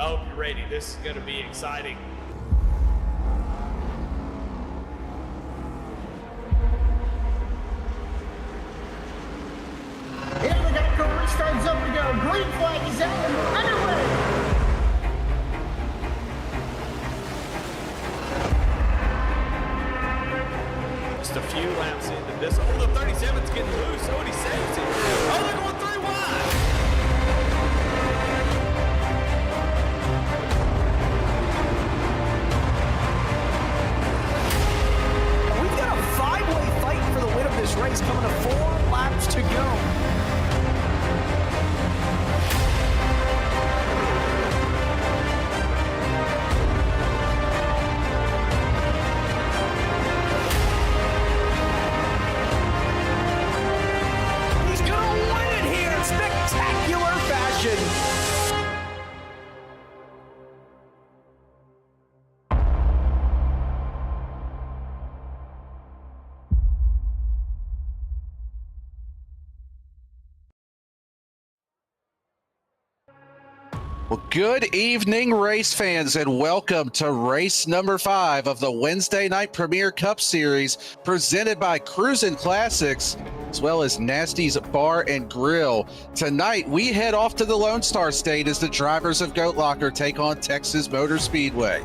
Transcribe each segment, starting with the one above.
I hope you're ready. This is going to be exciting. Here we go, car restarts up to go. Green flag is out and we're underway. Just a few laps into this. Oh, the 37's getting loose. Oh, and he saves it. Oh, they're going 3 wide. We've got a 5-way fight for the win of this race coming to 4 laps to go. Spectacular fashion. Well, good evening, race fans, and welcome to race number 5 of the Wednesday Night Premier Cup Series presented by Cruisin Classics, as well as Nasty's Bar and Grill. Tonight, we head off to the Lone Star State as the drivers of Goat Locker take on Texas Motor Speedway.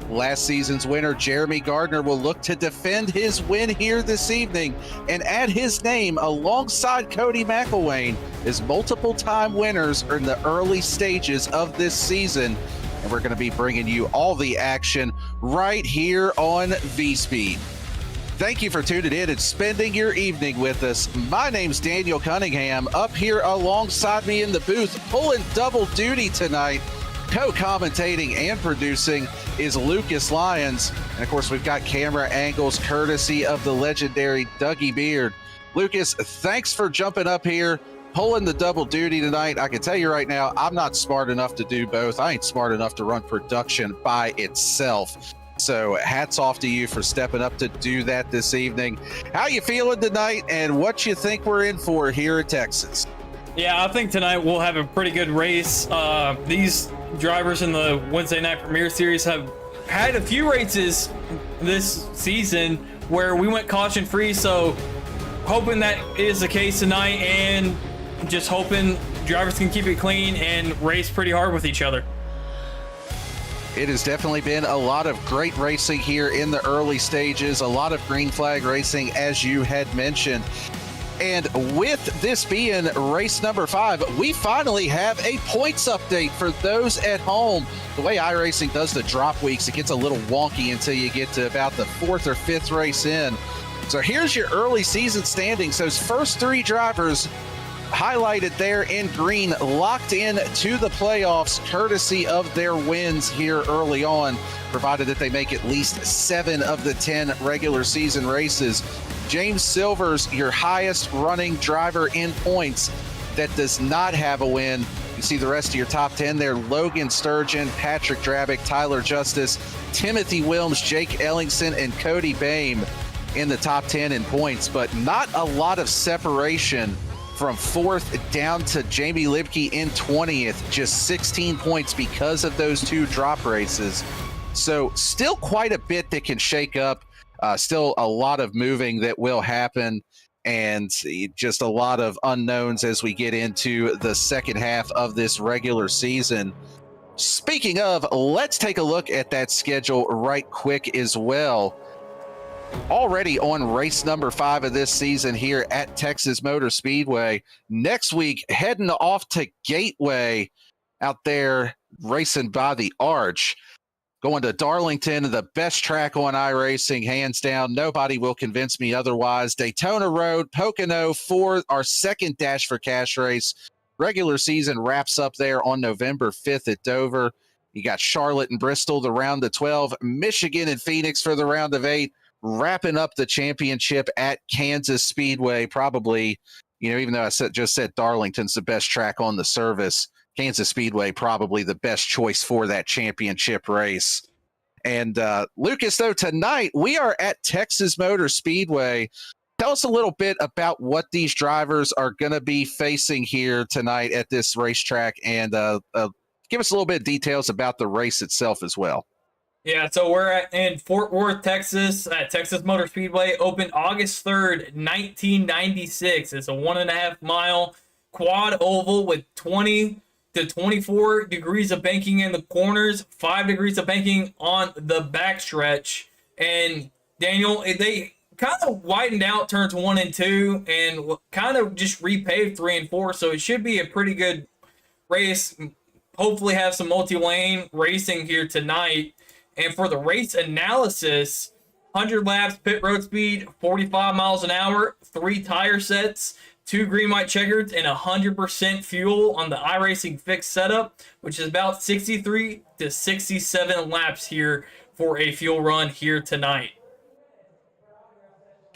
Last season's winner, Jeremy Gardner, will look to defend his win here this evening and add his name alongside Cody McElwain as multiple-time winners in the early stages of this season. And we're going to be bringing you all the action right here on V-Speed. Thank you for tuning in and spending your evening with us. My name's Daniel Cunningham. Up here alongside me in the booth, pulling double duty tonight, co-commentating and producing is Lucas Lyons. And of course, we've got camera angles courtesy of the legendary Dougie Beard. Lucas, thanks for jumping up here, pulling the double duty tonight. I can tell you right now, I'm not smart enough to do both. I ain't smart enough to run production by itself. So hats off to you for stepping up to do that this evening. How you feeling tonight and what you think we're in for here in Texas? Yeah, I think tonight we'll have a pretty good race. These drivers in the Wednesday Night Premier Series have had a few races this season where we went caution free, so hoping that is the case tonight and just hoping drivers can keep it clean and race pretty hard with each other. It has definitely been a lot of great racing here in the early stages, a lot of green flag racing, as you had mentioned. And with this being race number 5, we finally have a points update for those at home. The way iRacing does the drop weeks, it gets a little wonky until you get to about the 4th or 5th race in. So here's your early season standings. Those first 3 drivers highlighted there in green, locked in to the playoffs courtesy of their wins here early on, provided that they make at least 7 of the 10 regular season races. James Silver's your highest running driver in points that does not have a win. You see the rest of your top 10 there: Logan Sturgeon, Patrick Drabick, Tyler Justice, Timothy Wilms, Jake Ellingson, and Cody Bame in the top 10 in points, but not a lot of separation from 4th down to Jamie Libke in 20th, just 16 points because of those 2 drop races. So still quite a bit that can shake up. Still a lot of moving that will happen, and just a lot of unknowns as we get into the second half of this regular season. Speaking of, let's take a look at that schedule right quick as well. Already on race number 5 of this season here at Texas Motor Speedway. Next week, heading off to Gateway out there racing by the Arch. Going to Darlington, the best track on iRacing, hands down. Nobody will convince me otherwise. Daytona Road, Pocono for our second Dash for Cash race. Regular season wraps up there on November 5th at Dover. You got Charlotte and Bristol, the round of 12. Michigan and Phoenix for the round of 8. Wrapping up the championship at Kansas Speedway. Probably, even though I just said Darlington's the best track on the service, Kansas Speedway probably the best choice for that championship race. And Lucas, though, tonight we are at Texas Motor Speedway. Tell us a little bit about what these drivers are going to be facing here tonight at this racetrack, and give us a little bit of details about the race itself as well. Yeah, so we're in Fort Worth, Texas, at Texas Motor Speedway. Opened August 3rd, 1996. It's a 1.5 mile quad oval with 20 to 24 degrees of banking in the corners, 5 degrees of banking on the backstretch. And Daniel, they kind of widened out turns 1 and 2 and kind of just repaved 3 and 4. So it should be a pretty good race. Hopefully have some multi-lane racing here tonight. And for the race analysis, 100 laps, pit road speed, 45 miles an hour, 3 tire sets, 2 green white checkers, and 100% fuel on the iRacing fixed setup, which is about 63 to 67 laps here for a fuel run here tonight.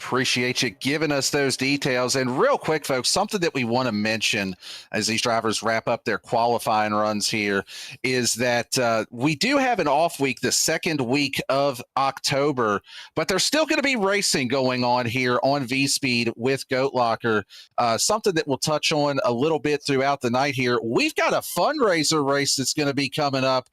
Appreciate you giving us those details. And real quick, folks, something that we want to mention as these drivers wrap up their qualifying runs here is that we do have an off week the second week of October, but there's still going to be racing going on here on V-Speed with Goat Locker. Something that we'll touch on a little bit throughout the night here. We've got a fundraiser race that's going to be coming up.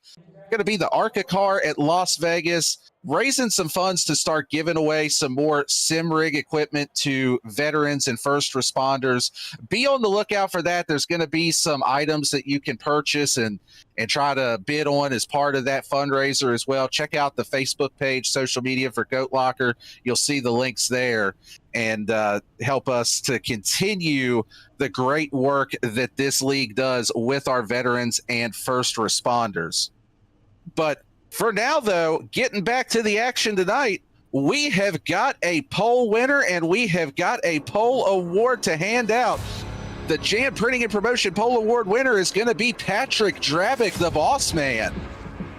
Going to be the ARCA car at Las Vegas, raising some funds to start giving away some more sim rig equipment to veterans and first responders. Be on the lookout for that. There's going to be some items that you can purchase and try to bid on as part of that fundraiser as well. Check out the Facebook page, social media for Goat Locker. You'll see the links there, and help us to continue the great work that this league does with our veterans and first responders. But for now, though, getting back to the action tonight, we have got a pole winner and we have got a pole award to hand out. The Jam Printing and Promotion Pole Award winner is going to be Patrick Drabick, the boss man.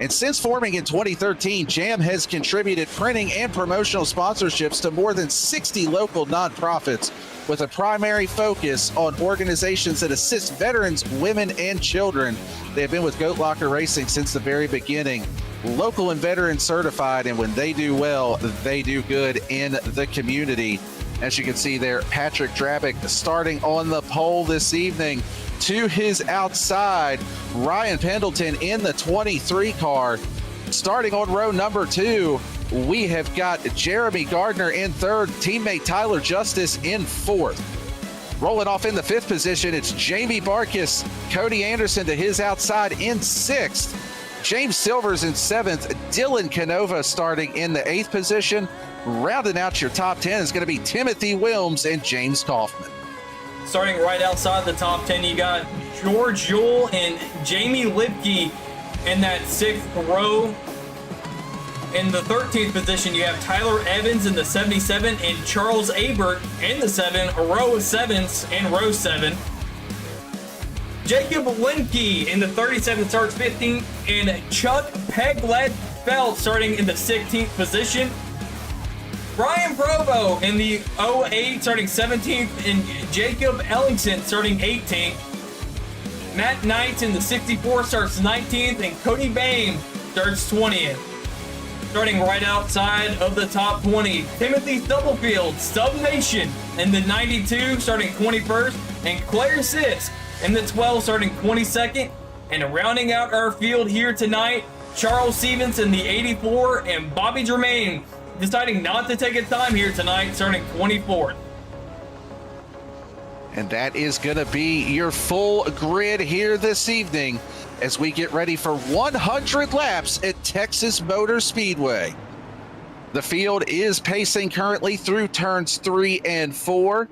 And since forming in 2013, Jam has contributed printing and promotional sponsorships to more than 60 local nonprofits with a primary focus on organizations that assist veterans, women, and children. They have been with Goat Locker Racing since the very beginning. Local and veteran certified, and when they do well, they do good in the community. As you can see there, Patrick Drabick starting on the pole this evening. To his outside, Ryan Pendleton in the 23 car. Starting on row number 2, we have got Jeremy Gardner in 3rd, teammate Tyler Justice in 4th. Rolling off in the 5th position, it's Jamie Barkis, Cody Anderson to his outside in 6th. James Silvers in 7th, Dylan Canova starting in the 8th position. Rounding out your top 10 is going to be Timothy Wilms and James Kaufman. Starting right outside the top 10, you got George Yule and Jamie Lipke in that 6th row. In the 13th position, you have Tyler Evans in the 77 and Charles Abert in the 7, a row of 7s in row 7. Jacob Linke in the 37 starts 15th, and Chuck Peglet-Felt starting in the 16th position. Brian Provo in the 08 starting 17th, and Jacob Ellingson starting 18th. Matt Knight in the 64 starts 19th, and Cody Bain starts 20th. Starting right outside of the top 20, Timothy Stubblefield, Stub Nation in the 92 starting 21st, and Claire Sisk in the 12 starting 22nd. And rounding out our field here tonight, Charles Stevens in the 84, and Bobby Germain deciding not to take a time here tonight, starting 24th. And that is going to be your full grid here this evening as we get ready for 100 laps at Texas Motor Speedway. The field is pacing currently through turns 3 and 4.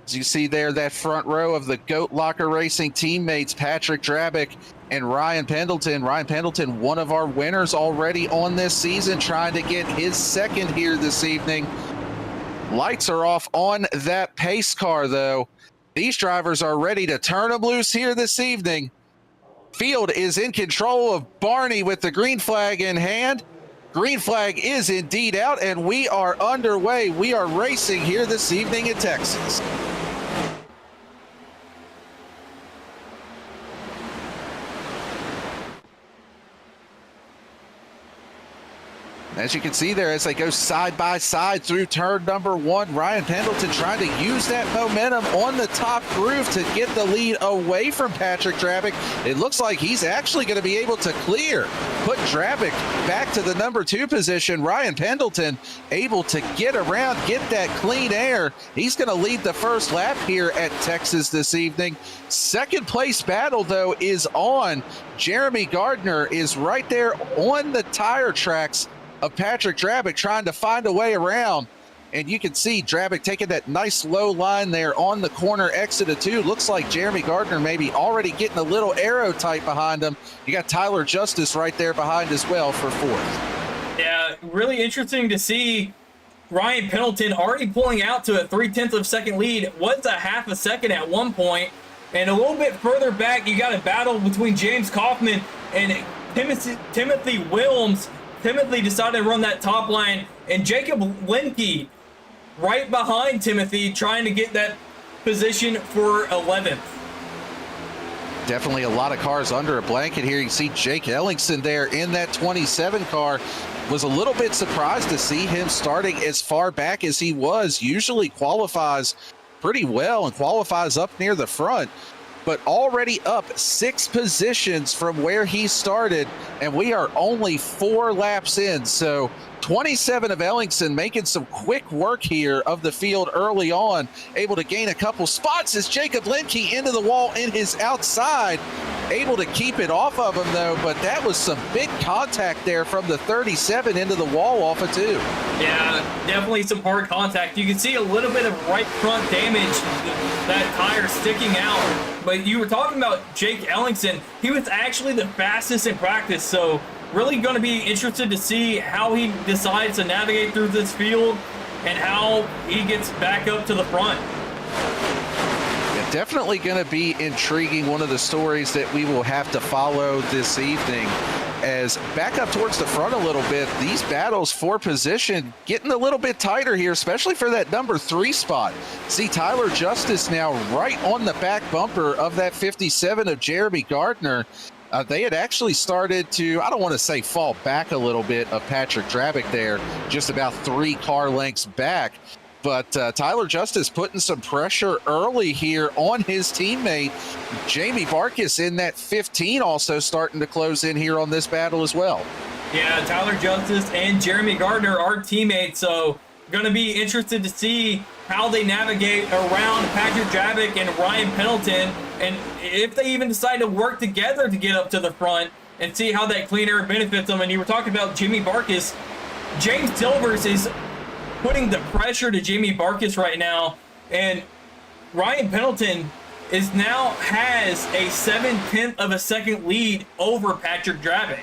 As you see there, that front row of the Goat Locker Racing teammates, Patrick Drabick and Ryan Pendleton. Ryan Pendleton, one of our winners already on this season, trying to get his 2nd here this evening. Lights are off on that pace car, though. These drivers are ready to turn them loose here this evening. Field is in control of Barney with the green flag in hand. Green flag is indeed out, and we are underway. We are racing here this evening in Texas. As you can see there, as they go side by side through turn number 1, Ryan Pendleton trying to use that momentum on the top groove to get the lead away from Patrick Drabick. It looks like he's actually going to be able to clear, put Drabick back to the number 2 position. Ryan Pendleton able to get around, get that clean air. He's going to lead the first lap here at Texas this evening. Second place battle, though, is on. Jeremy Gardner is right there on the tire tracks of Patrick Drabick, trying to find a way around. And you can see Drabick taking that nice low line there on the corner exit of 2. Looks like Jeremy Gardner maybe already getting a little arrow tight behind him. You got Tyler Justice right there behind as well for 4th. Yeah, really interesting to see Ryan Pendleton already pulling out to a 0.3 of a second lead. Was a half a second at one point. And a little bit further back, you got a battle between James Kaufman and Timothy Wilms. Timothy decided to run that top line, and Jacob Linke right behind Timothy trying to get that position for 11th. Definitely a lot of cars under a blanket here. You can see Jake Ellingson there in that 27 car. Was a little bit surprised to see him starting as far back as he was. Usually qualifies pretty well and qualifies up near the front, but already up 6 positions from where he started, and we are only 4 laps in. So 27 of Ellingson making some quick work here of the field early on, able to gain a couple spots as Jacob Linke into the wall in his outside, able to keep it off of him though, but that was some big contact there from the 37 into the wall off of 2. Yeah, definitely some hard contact. You can see a little bit of right front damage, that tire sticking out. But you were talking about Jake Ellingson. He was actually the fastest in practice, so really going to be interested to see how he decides to navigate through this field and how he gets back up to the front. Yeah, definitely going to be intriguing. One of the stories that we will have to follow this evening, as back up towards the front a little bit, these battles for position getting a little bit tighter here, especially for that number 3 spot. See Tyler Justice now right on the back bumper of that 57 of Jeremy Gardner. They had actually started to, I don't want to say fall back a little bit of Patrick Drabick there, just about 3 car lengths back. But Tyler Justice putting some pressure early here on his teammate. Jamie Barkis in that 15 also starting to close in here on this battle as well. Yeah, Tyler Justice and Jeremy Gardner are teammates, so going to be interested to see how they navigate around Patrick Drabick and Ryan Pendleton, and if they even decide to work together to get up to the front and see how that clean air benefits them. And you were talking about Jimmy Barkis. James Silvers is putting the pressure to Jimmy Barkis right now, and Ryan Pendleton is now has a 0.7 of a second lead over Patrick Drabick.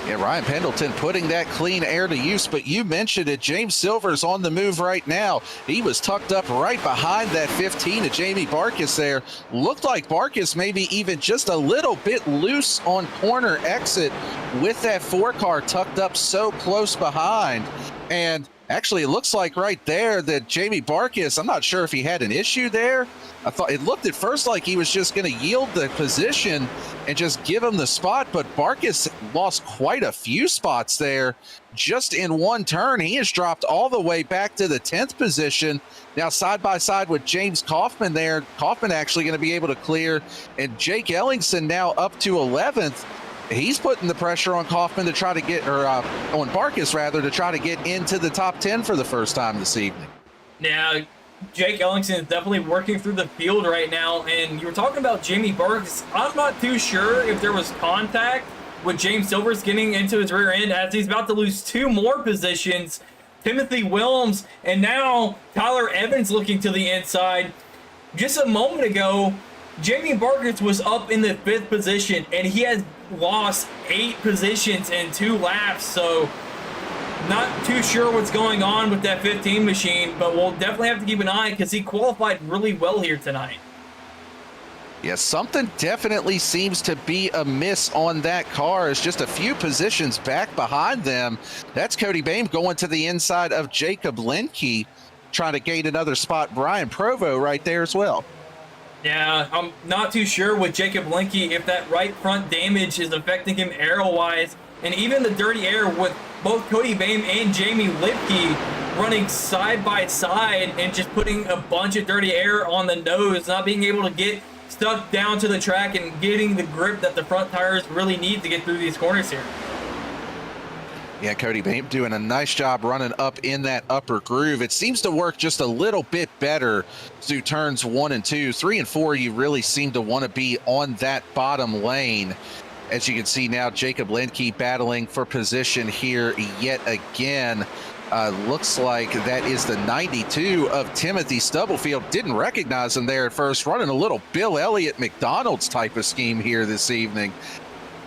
Yeah, Ryan Pendleton putting that clean air to use, but you mentioned it, James Silver's on the move right now. He was tucked up right behind that 15 of Jamie Barkis there. Looked like Barkis maybe even just a little bit loose on corner exit with that 4 car tucked up so close behind. And actually, it looks like right there that Jamie Barkis, I'm not sure if he had an issue there. I thought it looked at first like he was just going to yield the position and just give him the spot, but Barkis lost quite a few spots there just in one turn. He has dropped all the way back to the 10th position. Now side by side with James Kaufman there. Kaufman actually going to be able to clear, and Jake Ellingson now up to 11th. He's putting the pressure on Kaufman to try to get, or on Barkis rather, to try to get into the top 10 for the first time this evening. Now, Jake Ellingson is definitely working through the field right now, and you were talking about Jamie Barkis. I'm not too sure if there was contact with James Silvers getting into his rear end, as he's about to lose 2 more positions. Timothy Wilms, and now Tyler Evans looking to the inside. Just a moment ago, Jamie Barkis was up in the 5th position, and he has lost 8 positions in 2 laps, so not too sure what's going on with that 15 machine, but we'll definitely have to keep an eye because he qualified really well here tonight. Yes, something definitely seems to be amiss on that car. It's just a few positions back behind them. That's Cody Boehm going to the inside of Jacob Linke, trying to gain another spot. Brian Provo right there as well. Yeah, I'm not too sure with Jacob Linke if that right front damage is affecting him aero-wise. And even the dirty air with both Cody Bame and Jamie Lipke running side by side and just putting a bunch of dirty air on the nose, not being able to get stuck down to the track and getting the grip that the front tires really need to get through these corners here. Yeah, Cody Bame doing a nice job running up in that upper groove. It seems to work just a little bit better through turns 1 and 2. 3 and 4, you really seem to want to be on that bottom lane. As you can see now, Jacob Linke battling for position here yet again. Looks like that is the 92 of Timothy Stubblefield. Didn't recognize him there at first, running a little Bill Elliott McDonald's type of scheme here this evening.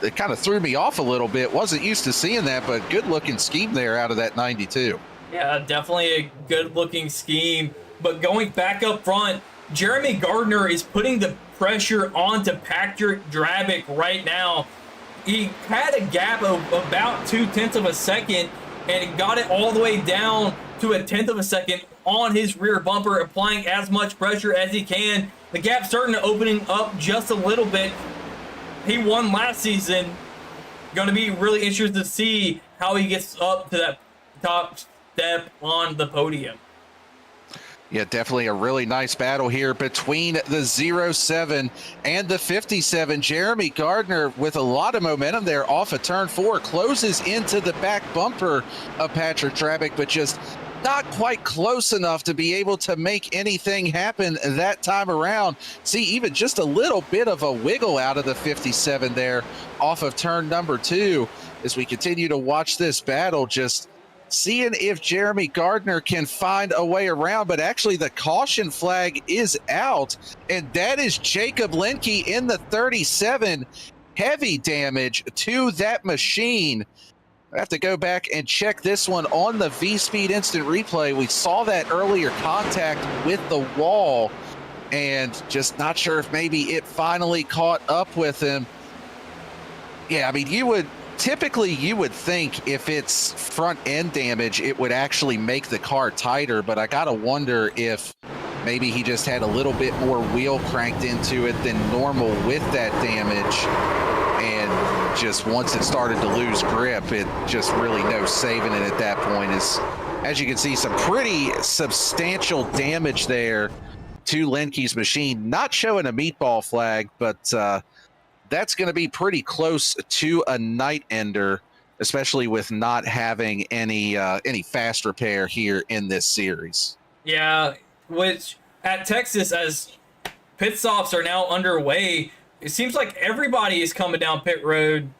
It kind of threw me off a little bit. Wasn't used to seeing that, but good looking scheme there out of that 92. Yeah, definitely a good looking scheme. But going back up front, Jeremy Gardner is putting the pressure onto Patrick Drabick right now. He had a gap of about 0.2 of a second and got it all the way down to 1/10 of a second on his rear bumper, applying as much pressure as he can. The gap starting to opening up just a little bit. He won last season. Going to be really interested to see how he gets up to that top step on the podium. Yeah, definitely a really nice battle here between the 07 and the 57. Jeremy Gardner with a lot of momentum there off of turn 4, closes into the back bumper of Patrick Drabick, but just not quite close enough to be able to make anything happen that time around. See, even just a little bit of a wiggle out of the 57 there off of turn number 2 as we continue to watch this battle, just seeing if Jeremy Gardner can find a way around, but actually the caution flag is out, and that is Jacob Linke in the 37. Heavy damage to that machine. I have to go back and check this one on the V-Speed instant replay. We saw that earlier contact with the wall, and just not sure if maybe it finally caught up with him. Yeah, I mean, you would think if it's front end damage, it would actually make the car tighter, but I gotta wonder if maybe he just had a little bit more wheel cranked into it than normal with that damage, and just once it started to lose grip, it just really no saving it at that point. As you can see, some pretty substantial damage there to Linke's machine. Not showing a meatball flag, but that's going to be pretty close to a night ender, especially with not having any fast repair here in this series. Yeah, which at Texas, as pit stops are now underway, it seems like everybody is coming down pit road.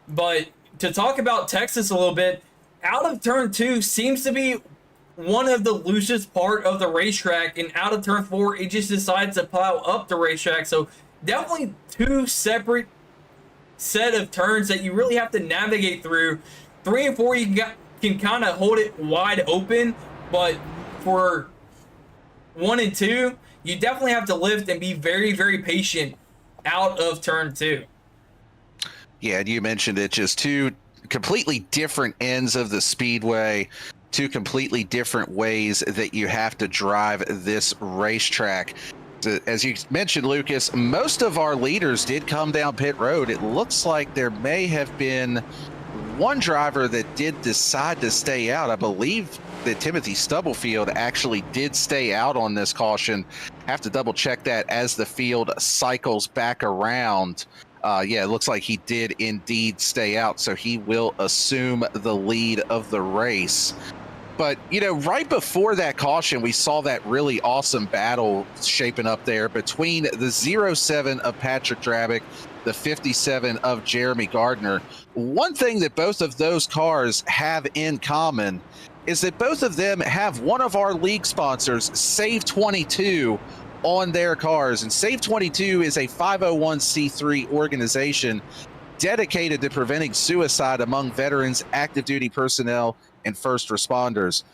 But to talk about Texas a little bit, out of turn 2 seems to be one of the loosest part of the racetrack, and out of turn 4, it just decides to plow up the racetrack. So definitely 2 separate set of turns that you really have to navigate through. 3 and 4, you can kind of hold it wide open, but for 1 and 2, you definitely have to lift and be very, very patient out of turn 2. Yeah, and you mentioned it, just 2 completely different ends of the speedway, 2 completely different ways that you have to drive this racetrack. As you mentioned, Lucas, most of our leaders did come down pit road. It looks like there may have been one driver that did decide to stay out. I believe that Timothy Stubblefield actually did stay out on this caution. Have to double check that as the field cycles back around. Yeah, it looks like he did indeed stay out, so he will assume the lead of the race. But, you know, right before that caution, we saw that really awesome battle shaping up there between the 07 of Patrick Drabick, the 57 of Jeremy Gardner. One thing that both of those cars have in common is that both of them have one of our league sponsors, Save 22, on their cars. And Save 22 is a 501c3 organization dedicated to preventing suicide among veterans, active duty personnel, and first responders.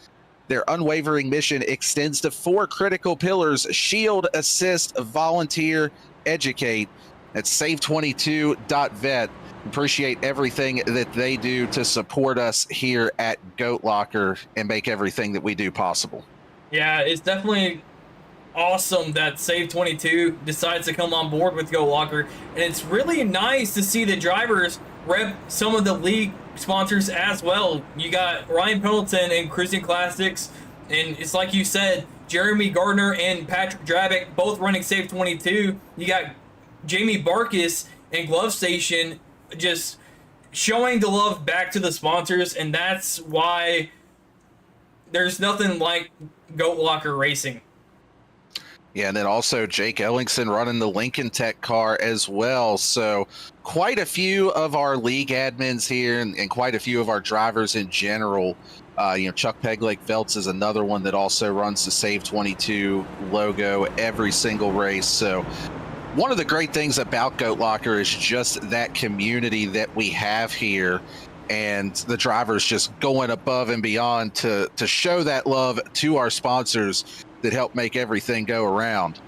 Their unwavering mission extends to 4 critical pillars: shield, assist, volunteer, educate. That's save22.vet. Appreciate everything that they do to support us here at Goat Locker and make everything that we do possible. Yeah, it's definitely awesome that Save 22 decides to come on board with Go Locker, and it's really nice to see the drivers rep some of the league sponsors as well. You got Ryan Pendleton and Cruisin Classics, and it's like you said, Jeremy Gardner and Patrick Drabick both running Save 22. You got Jamie Barkis and Glove Station just showing the love back to the sponsors, and that's why there's nothing like Goat Locker Racing. Yeah, and then also Jake Ellingson running the Lincoln Tech car as well. So quite a few of our league admins here and quite a few of our drivers in general. Chuck Peglake Veltz is another one that also runs the Save 22 logo every single race. So one of the great things about Goat Locker is just that community that we have here, and the drivers just going above and beyond to show that love to our sponsors that help make everything go around.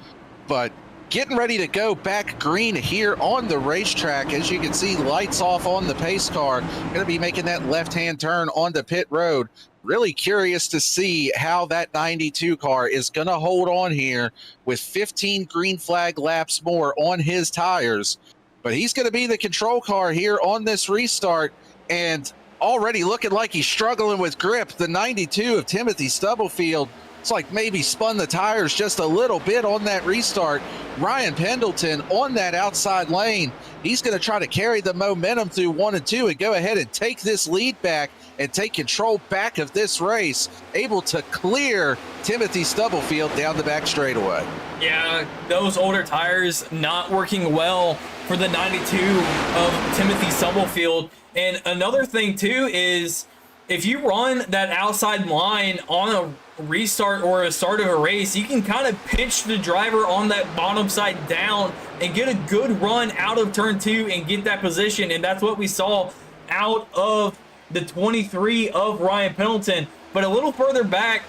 But getting ready to go back green here on the racetrack. As you can see, lights off on the pace car. Going to be making that left-hand turn onto pit road. Really curious to see how that 92 car is going to hold on here with 15 green flag laps more on his tires. But he's going to be the control car here on this restart, and already looking like he's struggling with grip. The 92 of Timothy Stubblefield, it's like maybe spun the tires just a little bit on that restart. Ryan Pendleton on that outside lane. He's going to try to carry the momentum through 1 and 2 and go ahead and take this lead back and take control back of this race, able to clear Timothy Stubblefield down the back straightaway. Yeah, those older tires not working well for the 92 of Timothy Stubblefield. And another thing too is if you run that outside line on a restart or a start of a race, you can kind of pinch the driver on that bottom side down and get a good run out of turn 2 and get that position. And that's what we saw out of the 23 of Ryan Pendleton. But a little further back,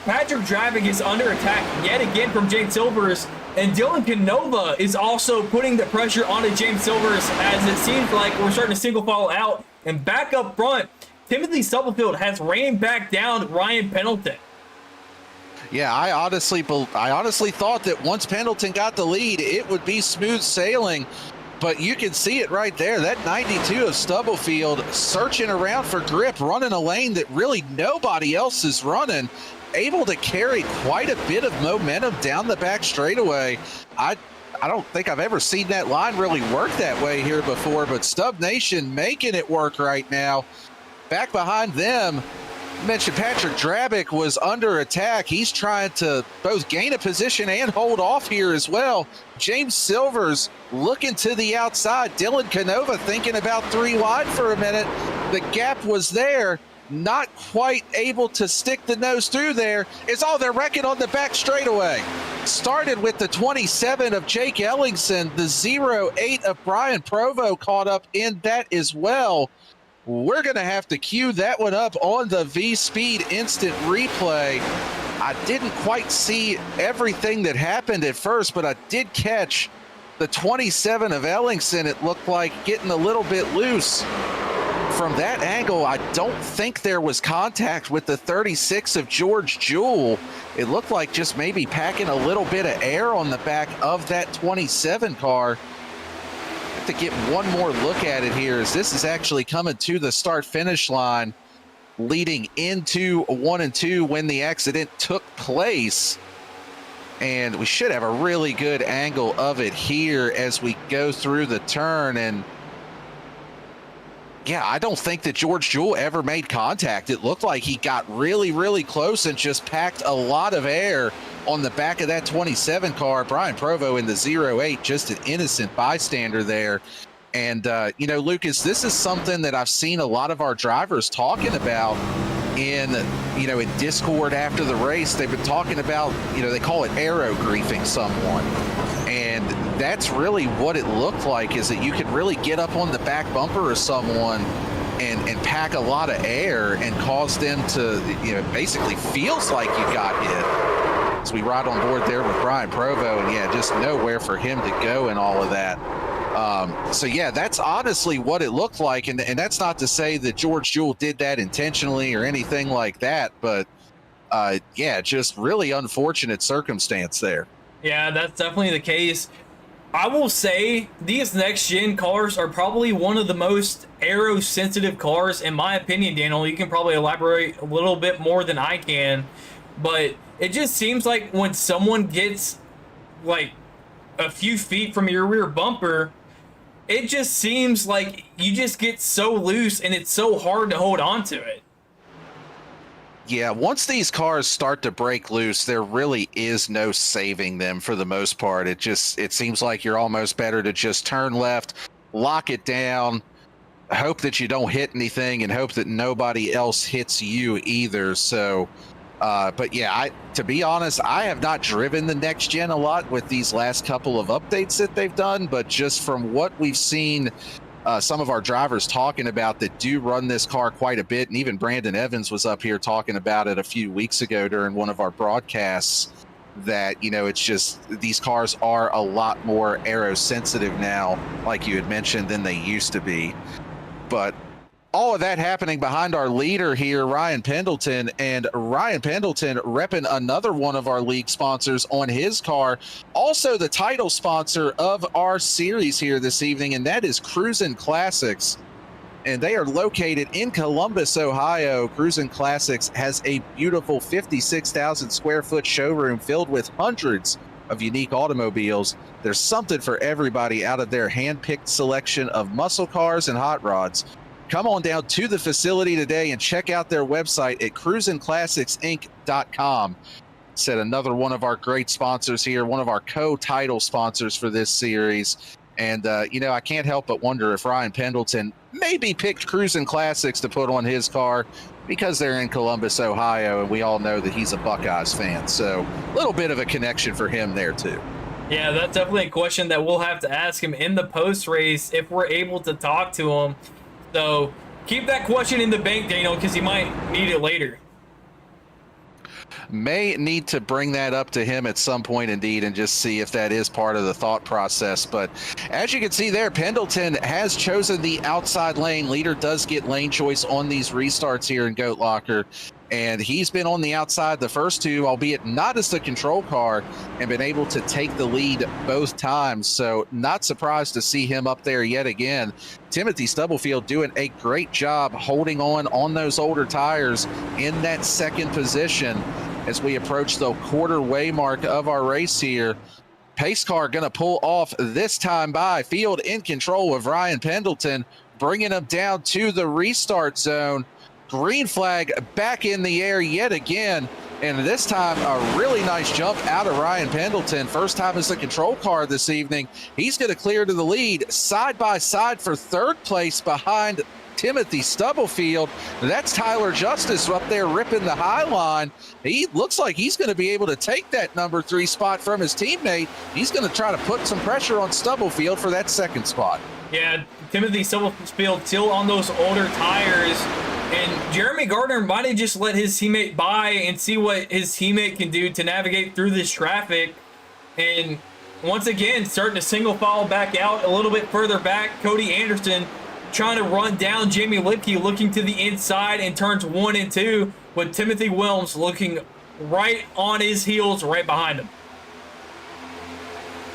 Patrick Drabick is under attack yet again from James Silvers, and Dylan Canova is also putting the pressure onto James Silvers, as it seems like we're starting to single file out. And back up front, Timothy Stubblefield has ran back down Ryan Pendleton. Yeah, I honestly thought that once Pendleton got the lead, it would be smooth sailing. But you can see it right there. That 92 of Stubblefield searching around for grip, running a lane that really nobody else is running, able to carry quite a bit of momentum down the back straightaway. I don't think I've ever seen that line really work that way here before, but Stub Nation making it work right now. Back behind them, you mentioned Patrick Drabick was under attack. He's trying to both gain a position and hold off here as well. James Silvers looking to the outside. Dylan Canova thinking about 3 wide for a minute. The gap was there. Not quite able to stick the nose through there. It's all they're wrecking on the back straightaway. Started with the 27 of Jake Ellingson. The 08 of Brian Provo caught up in that as well. We're going to have to cue that one up on the V-Speed instant replay. I didn't quite see everything that happened at first, but I did catch the 27 of Ellingson. It looked like getting a little bit loose. From that angle, I don't think there was contact with the 36 of George Jewell. It looked like just maybe packing a little bit of air on the back of that 27 car. I have to get one more look at it here, as this is actually coming to the start-finish line leading into 1 and 2 when the accident took place. And we should have a really good angle of it here as we go through the turn. And yeah, I don't think that George Jewell ever made contact. It looked like he got really, really close and just packed a lot of air on the back of that 27 car. Brian Provo in the 08, just an innocent bystander there. And, Lucas, this is something that I've seen a lot of our drivers talking about in Discord after the race. They've been talking about, they call it aero griefing someone. And that's really what it looked like, is that you could really get up on the back bumper of someone and pack a lot of air and cause them to, basically feels like you got hit. So we ride on board there with Brian Provo, and yeah, just nowhere for him to go and all of that. So yeah, that's honestly what it looked like. And that's not to say that George Jewell did that intentionally or anything like that, but yeah, just really unfortunate circumstance there. Yeah, that's definitely the case. I will say these next gen cars are probably one of the most aero sensitive cars in my opinion. Daniel, you can probably elaborate a little bit more than I can, but it just seems like when someone gets like a few feet from your rear bumper, it just seems like you just get so loose and it's so hard to hold on to it. Yeah, once these cars start to break loose, there really is no saving them for the most part. It seems like you're almost better to just turn left, lock it down, hope that you don't hit anything, and hope that nobody else hits you either. So, but yeah, to be honest, I have not driven the next gen a lot with these last couple of updates that they've done, but just from what we've seen, some of our drivers talking about that do run this car quite a bit, and even Brandon Evans was up here talking about it a few weeks ago during one of our broadcasts, that, you know, it's just these cars are a lot more aero sensitive now, like you had mentioned, than they used to be. But all of that happening behind our leader here, Ryan Pendleton, and Ryan Pendleton repping another one of our league sponsors on his car, also the title sponsor of our series here this evening, and that is Cruisin Classics. And they are located in Columbus, Ohio. Cruisin Classics has a beautiful 56,000 square foot showroom filled with hundreds of unique automobiles. There's something for everybody out of their hand-picked selection of muscle cars and hot rods. Come on down to the facility today and check out their website at cruisinclassicsinc.com. Said another one of our great sponsors here, one of our co-title sponsors for this series. And, you know, I can't help but wonder if Ryan Pendleton maybe picked Cruisin Classics to put on his car because they're in Columbus, Ohio, and we all know that he's a Buckeyes fan. So a little bit of a connection for him there, too. Yeah, that's definitely a question that we'll have to ask him in the post race if we're able to talk to him. So keep that question in the bank, Daniel, because you might need it later. May need to bring that up to him at some point, indeed, and just see if that is part of the thought process. But as you can see there, Pendleton has chosen the outside lane. Leader does get lane choice on these restarts here in Goat Locker, and he's been on the outside the first two, albeit not as the control car, and been able to take the lead both times. So not surprised to see him up there yet again. Timothy Stubblefield doing a great job holding on those older tires in that second position as we approach the quarter way mark of our race here. Pace car going to pull off this time by Field in control of Ryan Pendleton, bringing him down to the restart zone. Green flag back in the air yet again, and this time a really nice jump out of Ryan Pendleton. First time as the control car this evening. He's going to clear to the lead side by side for third place behind Timothy Stubblefield. That's Tyler Justice up there ripping the high line. He looks like he's going to be able to take that number 3 spot from his teammate. He's going to try to put some pressure on Stubblefield for that second spot. Yeah, Timothy Stubblefield still on those older tires. And Jeremy Gardner might have just let his teammate by and see what his teammate can do to navigate through this traffic. And once again, starting to single file back out a little bit further back. Cody Anderson trying to run down Jamie Lipke, looking to the inside in turns 1 and 2, with Timothy Wilms looking right on his heels right behind him.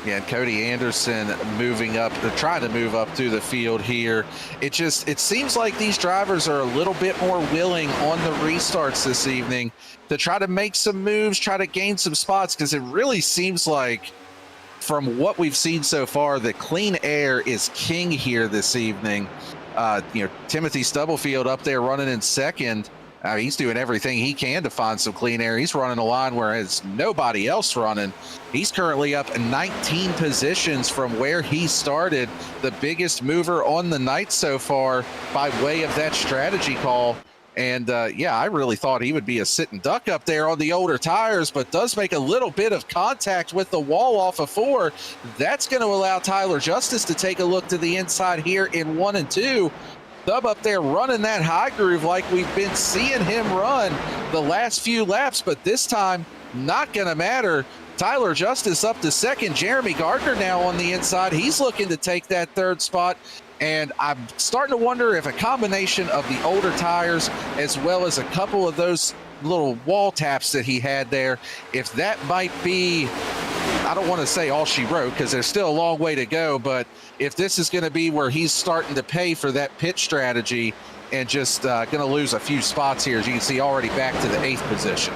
Yeah, and Cody Anderson moving up, trying to move up through the field here. It seems like these drivers are a little bit more willing on the restarts this evening to try to make some moves, try to gain some spots, because it really seems like, from what we've seen so far, that clean air is king here this evening. You know, Timothy Stubblefield up there running in second. He's doing everything he can to find some clean air. He's running a line where there's nobody else running. He's currently up 19 positions from where he started, the biggest mover on the night so far by way of that strategy call. And yeah, I really thought he would be a sitting duck up there on the older tires, but does make a little bit of contact with the wall off of 4. That's going to allow Tyler Justice to take a look to the inside here in 1 and 2. Dub up there running that high groove like we've been seeing him run the last few laps, but this time not going to matter. Tyler Justice up to second. Jeremy Gardner now on the inside. He's looking to take that third spot. And I'm starting to wonder if a combination of the older tires as well as a couple of those little wall taps that he had there, if that might be, I don't want to say all she wrote because there's still a long way to go, but if this is going to be where he's starting to pay for that pit strategy and just going to lose a few spots here, as you can see, already back to the 8th position.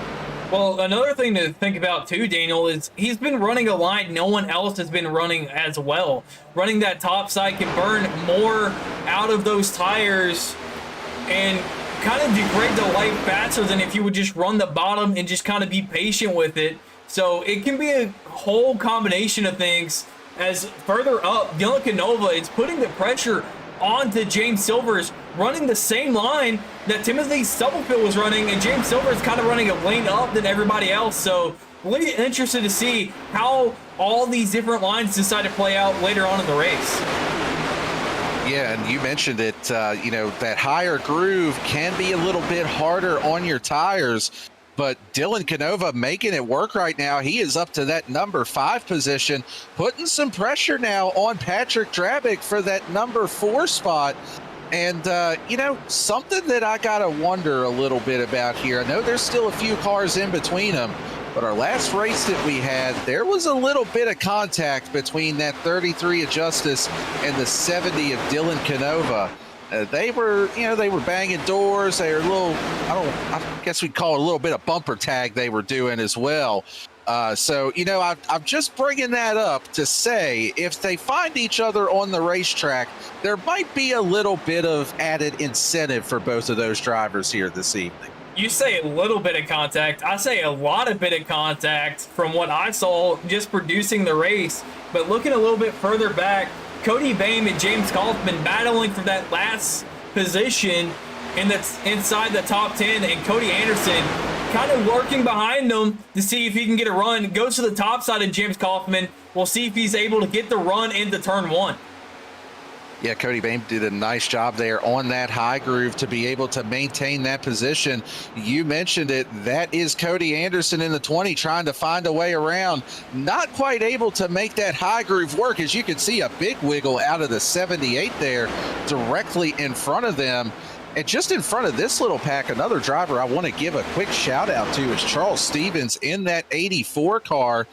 Well, another thing to think about too, Daniel, is he's been running a line no one else has been running as well. Running that top side can burn more out of those tires and kind of degrade the light faster than if you would just run the bottom and just kind of be patient with it. So it can be a whole combination of things. As further up, Dylan Canova is putting the pressure onto James Silvers, running the same line that Timothy Stubblefield was running, and James Silvers kind of running a lane up than everybody else. So really interested to see how all these different lines decide to play out later on in the race. Yeah, and you mentioned it, that higher groove can be a little bit harder on your tires, but Dylan Canova making it work right now. He is up to that number 5 position, putting some pressure now on Patrick Drabick for that number 4 spot. And, something that I got to wonder a little bit about here. I know there's still a few cars in between them, but our last race that we had, there was a little bit of contact between that 33 of Justice and the 70 of Dylan Canova. They were banging doors. They were a little, I guess we'd call it a little bit of bumper tag they were doing as well. I'm just bringing that up to say if they find each other on the racetrack, there might be a little bit of added incentive for both of those drivers here this evening. You say a little bit of contact. I say a lot of bit of contact from what I saw just producing the race. But looking a little bit further back, Cody Bame and James Kaufman battling for that last position inside the top 10, and Cody Anderson kind of lurking behind them to see if he can get a run. Goes to the top side of James Kaufman. We'll see if he's able to get the run into turn 1. Yeah, Cody Bame did a nice job there on that high groove to be able to maintain that position. You mentioned it. That is Cody Anderson in the 20 trying to find a way around. Not quite able to make that high groove work. As you can see, a big wiggle out of the 78 there directly in front of them. And just in front of this little pack, another driver I want to give a quick shout out to is Charles Stevens in that 84 car.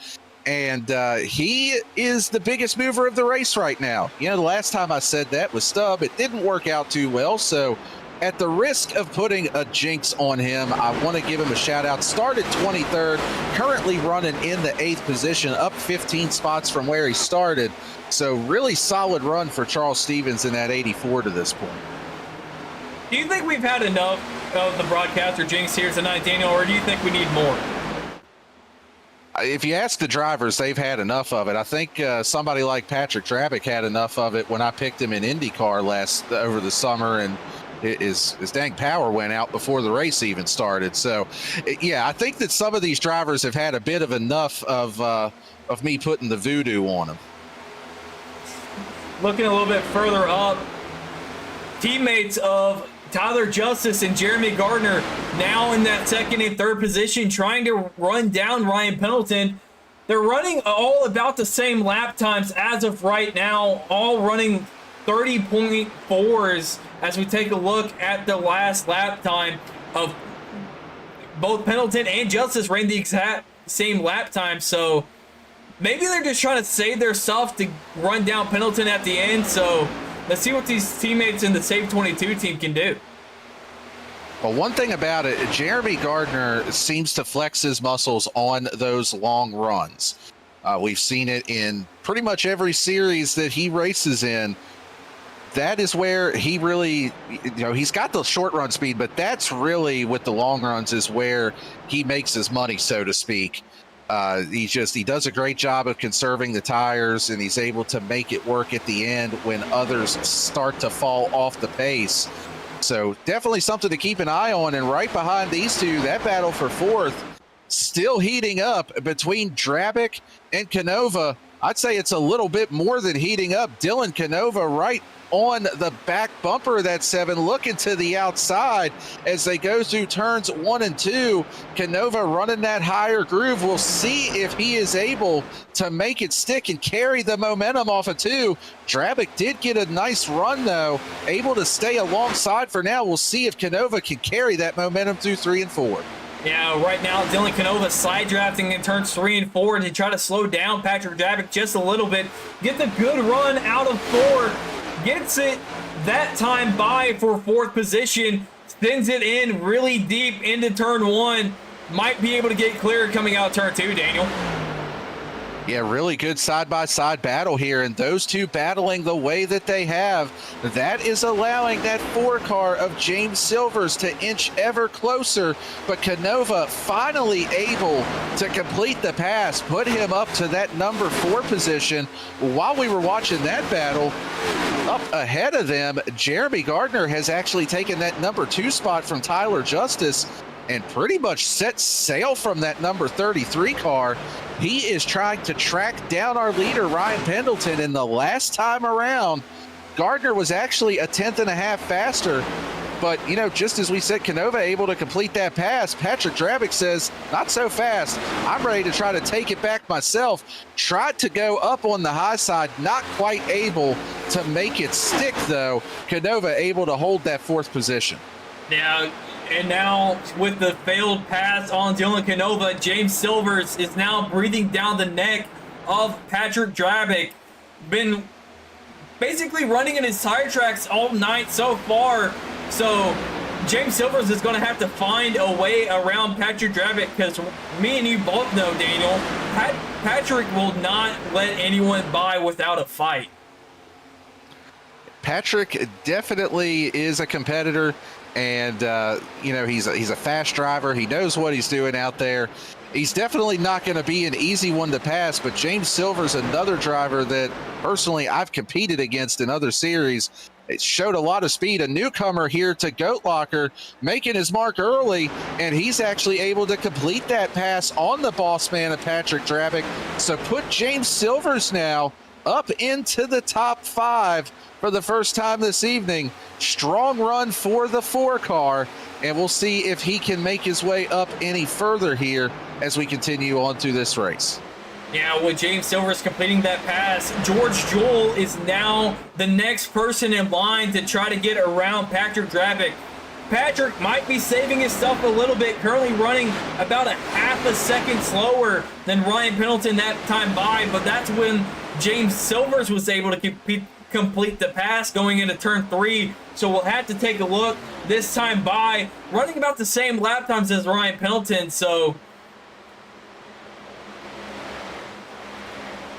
And he is the biggest mover of the race right now. The last time I said that was Stubb. It didn't work out too well. So at the risk of putting a jinx on him, I want to give him a shout out. Started 23rd, currently running in the 8th position, up 15 spots from where he started. So really solid run for Charles Stevens in that 84 to this point. Do you think we've had enough of the broadcaster jinx here tonight, Daniel, or do you think we need more? If you ask the drivers, they've had enough of it. I think somebody like Patrick Drabick had enough of it when I picked him in IndyCar over the summer, and his dang power went out before the race even started. So, yeah, I think that some of these drivers have had a bit of enough of me putting the voodoo on them. Looking a little bit further up, teammates of Tyler Justice and Jeremy Gardner now in that 2nd and 3rd position, trying to run down Ryan Pendleton. They're running all about the same lap times as of right now, all running 30.4s as we take a look at the last lap time of both Pendleton and Justice ran the exact same lap time. So maybe they're just trying to save their stuff to run down Pendleton at the end. So let's see what these teammates in the Save 22 team can do. Well, one thing about it, Jeremy Gardner seems to flex his muscles on those long runs. We've seen it in pretty much every series that he races in. That is where he really, he's got the short run speed, but that's really with the long runs is where he makes his money, so to speak. He does a great job of conserving the tires, and he's able to make it work at the end when others start to fall off the pace. So definitely something to keep an eye on. And right behind these two, that battle for 4th still heating up between Drabick and Canova. I'd say it's a little bit more than heating up. Dylan Canova right on the back bumper of that 7, looking to the outside as they go through turns 1 and 2. Canova running that higher groove. We'll see if he is able to make it stick and carry the momentum off of 2. Drabic did get a nice run, though, able to stay alongside for now. We'll see if Canova can carry that momentum through 3 and 4. Yeah, right now, Dylan Canova side drafting in turns 3 and 4 to try to slow down Patrick Drabic just a little bit. Gets a good run out of 4. Gets it that time by for 4th position. Spins it in really deep into turn 1. Might be able to get clear coming out turn 2, Daniel. Yeah, really good side-by-side battle here, and those two battling the way that they have, that is allowing that 4 car of James Silvers to inch ever closer, but Canova finally able to complete the pass, put him up to that number 4 position. While we were watching that battle, up ahead of them, Jeremy Gardner has actually taken that number 2 spot from Tyler Justice and pretty much set sail from that number 33 car. He is trying to track down our leader, Ryan Pendleton, and the last time around, Gardner was actually a 10th and a half faster. But, you know, just as we said, Canova able to complete that pass, Patrick Drabic says, not so fast. I'm ready to try to take it back myself. Tried to go up on the high side, not quite able to make it stick, though. Canova able to hold that 4th position. Yeah. And now, with the failed pass on Dylan Canova, James Silvers is now breathing down the neck of Patrick Drabic. Been basically running in his tire tracks all night so far. So, James Silvers is going to have to find a way around Patrick Drabic, because me and you both know, Daniel, Patrick will not let anyone by without a fight. Patrick definitely is a competitor. And, you know, he's a fast driver. He knows what he's doing out there. He's definitely not going to be an easy one to pass, but James Silver's another driver that personally I've competed against in other series. It showed a lot of speed. A newcomer here to Goat Locker, making his mark early, and he's actually able to complete that pass on the boss man of Patrick Drabic. So put James Silvers now up into the top 5 for the first time this evening. Strong run for the 4 car, and we'll see if he can make his way up any further here as we continue on through this race. Yeah, with James Silvers completing that pass, George Jewell is now the next person in line to try to get around Patrick Drabic. Patrick might be saving his stuff a little bit, currently running about a half a second slower than Ryan Pendleton that time by, but that's when James Silvers was able to complete the pass going into turn 3. So we'll have to take a look this time by, running about the same lap times as Ryan Pendleton. So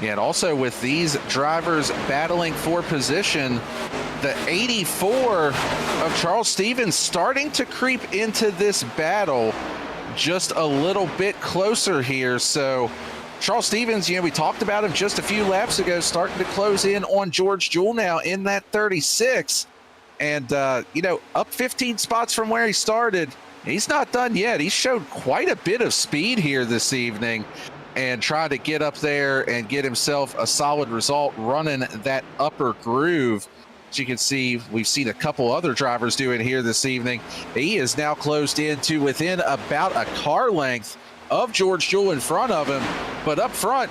yeah, and also with these drivers battling for position, the 84 of Charles Stevens starting to creep into this battle just a little bit closer here. So Charles Stevens, you know, we talked about him just a few laps ago, starting to close in on George Jewell now in that 36. And, you know, up 15 spots from where he started. He's not done yet. He showed quite a bit of speed here this evening and tried to get up there and get himself a solid result running that upper groove. As you can see, we've seen a couple other drivers doing here this evening. He is now closed in to within about a car length of George Jewell in front of him. But up front,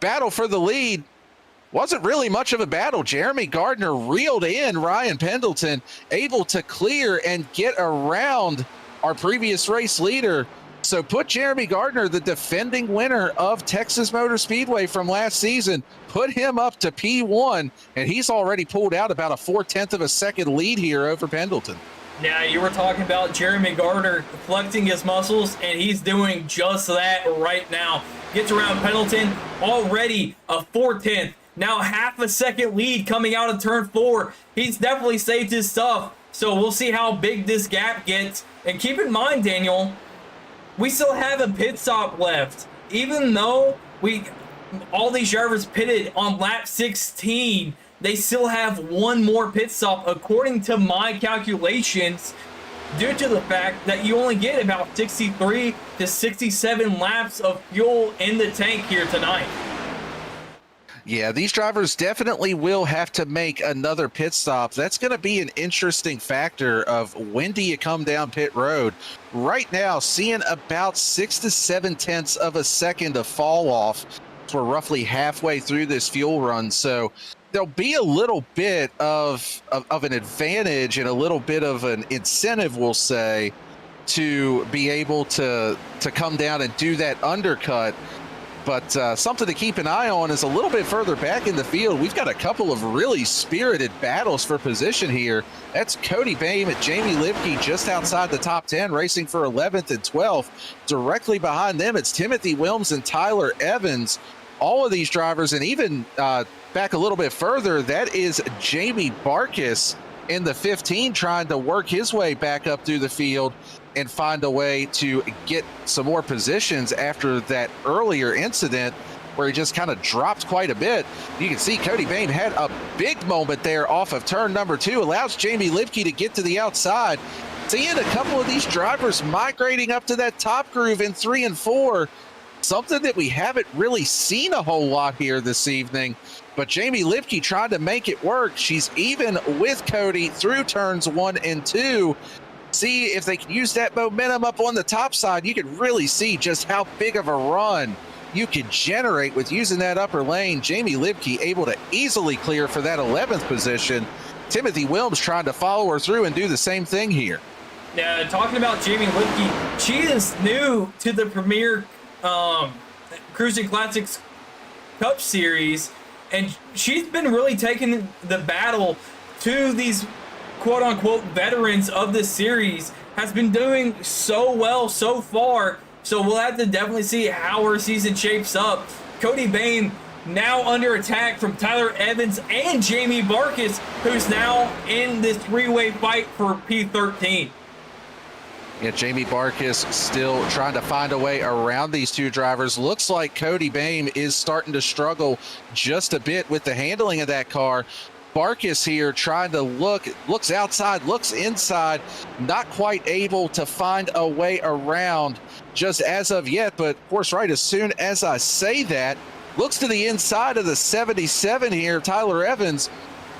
battle for the lead. Wasn't really much of a battle. Jeremy Gardner reeled in Ryan Pendleton, able to clear and get around our previous race leader. So put Jeremy Gardner, the defending winner of Texas Motor Speedway from last season, put him up to P1, and he's already pulled out about a 4/10 of a second lead here over Pendleton. yeah, you were talking about Jeremy Gardner flexing his muscles, and he's doing just that right now. Gets around Pendleton, already a 4/10. Now half a second lead coming out of turn 4. He's definitely saved his stuff. So we'll see how big this gap gets. And keep in mind, Daniel, we still have a pit stop left. Even though all these drivers pitted on lap 16, they still have one more pit stop according to my calculations, due to the fact that you only get about 63 to 67 laps of fuel in the tank here tonight. Yeah, these drivers definitely will have to make another pit stop. That's going to be an interesting factor of when do you come down pit road. Right now, seeing about 6 to 7 tenths of a second of fall off. We're roughly halfway through this fuel run, so there'll be a little bit of an advantage and a little bit of an incentive, we'll say, to be able to come down and do that undercut. But something to keep an eye on is a little bit further back in the field. We've got a couple of really spirited battles for position here. That's Cody Bain and Jamie Libke just outside the top 10, racing for 11th and 12th. Directly behind them, it's Timothy Wilms and Tyler Evans. All of these drivers, and even back a little bit further, that is Jamie Barkis in the 15 trying to work his way back up through the field and find a way to get some more positions after that earlier incident where he just kind of dropped quite a bit. You can see Cody Bain had a big moment there off of turn number 2, allows Jamie Libke to get to the outside. Seeing a couple of these drivers migrating up to that top groove in 3 and 4, something that we haven't really seen a whole lot here this evening. But Jamie Libke trying to make it work. She's even with Cody through turns 1 and 2. See if they can use that momentum up on the top side. You can really see just how big of a run you can generate with using that upper lane. Jamie Libke able to easily clear for that 11th position. Timothy Wilms trying to follow her through and do the same thing here. Yeah, talking about Jamie Libke, she is new to the Premier Cruisin Classics Cup Series, and she's been really taking the battle to these quote-unquote veterans of this series. Has been doing so well so far, so we'll have to definitely see how her season shapes up. Cody Bain now under attack from Tyler Evans and Jamie Barkis, who's now in this three-way fight for P13. Yeah, Jamie Barkis still trying to find a way around these two drivers. Looks like Cody Bain is starting to struggle just a bit with the handling of that car. Barkis here trying to looks outside, looks inside, not quite able to find a way around just as of yet. But of course, right as soon as I say that, looks to the inside of the 77 here, Tyler Evans,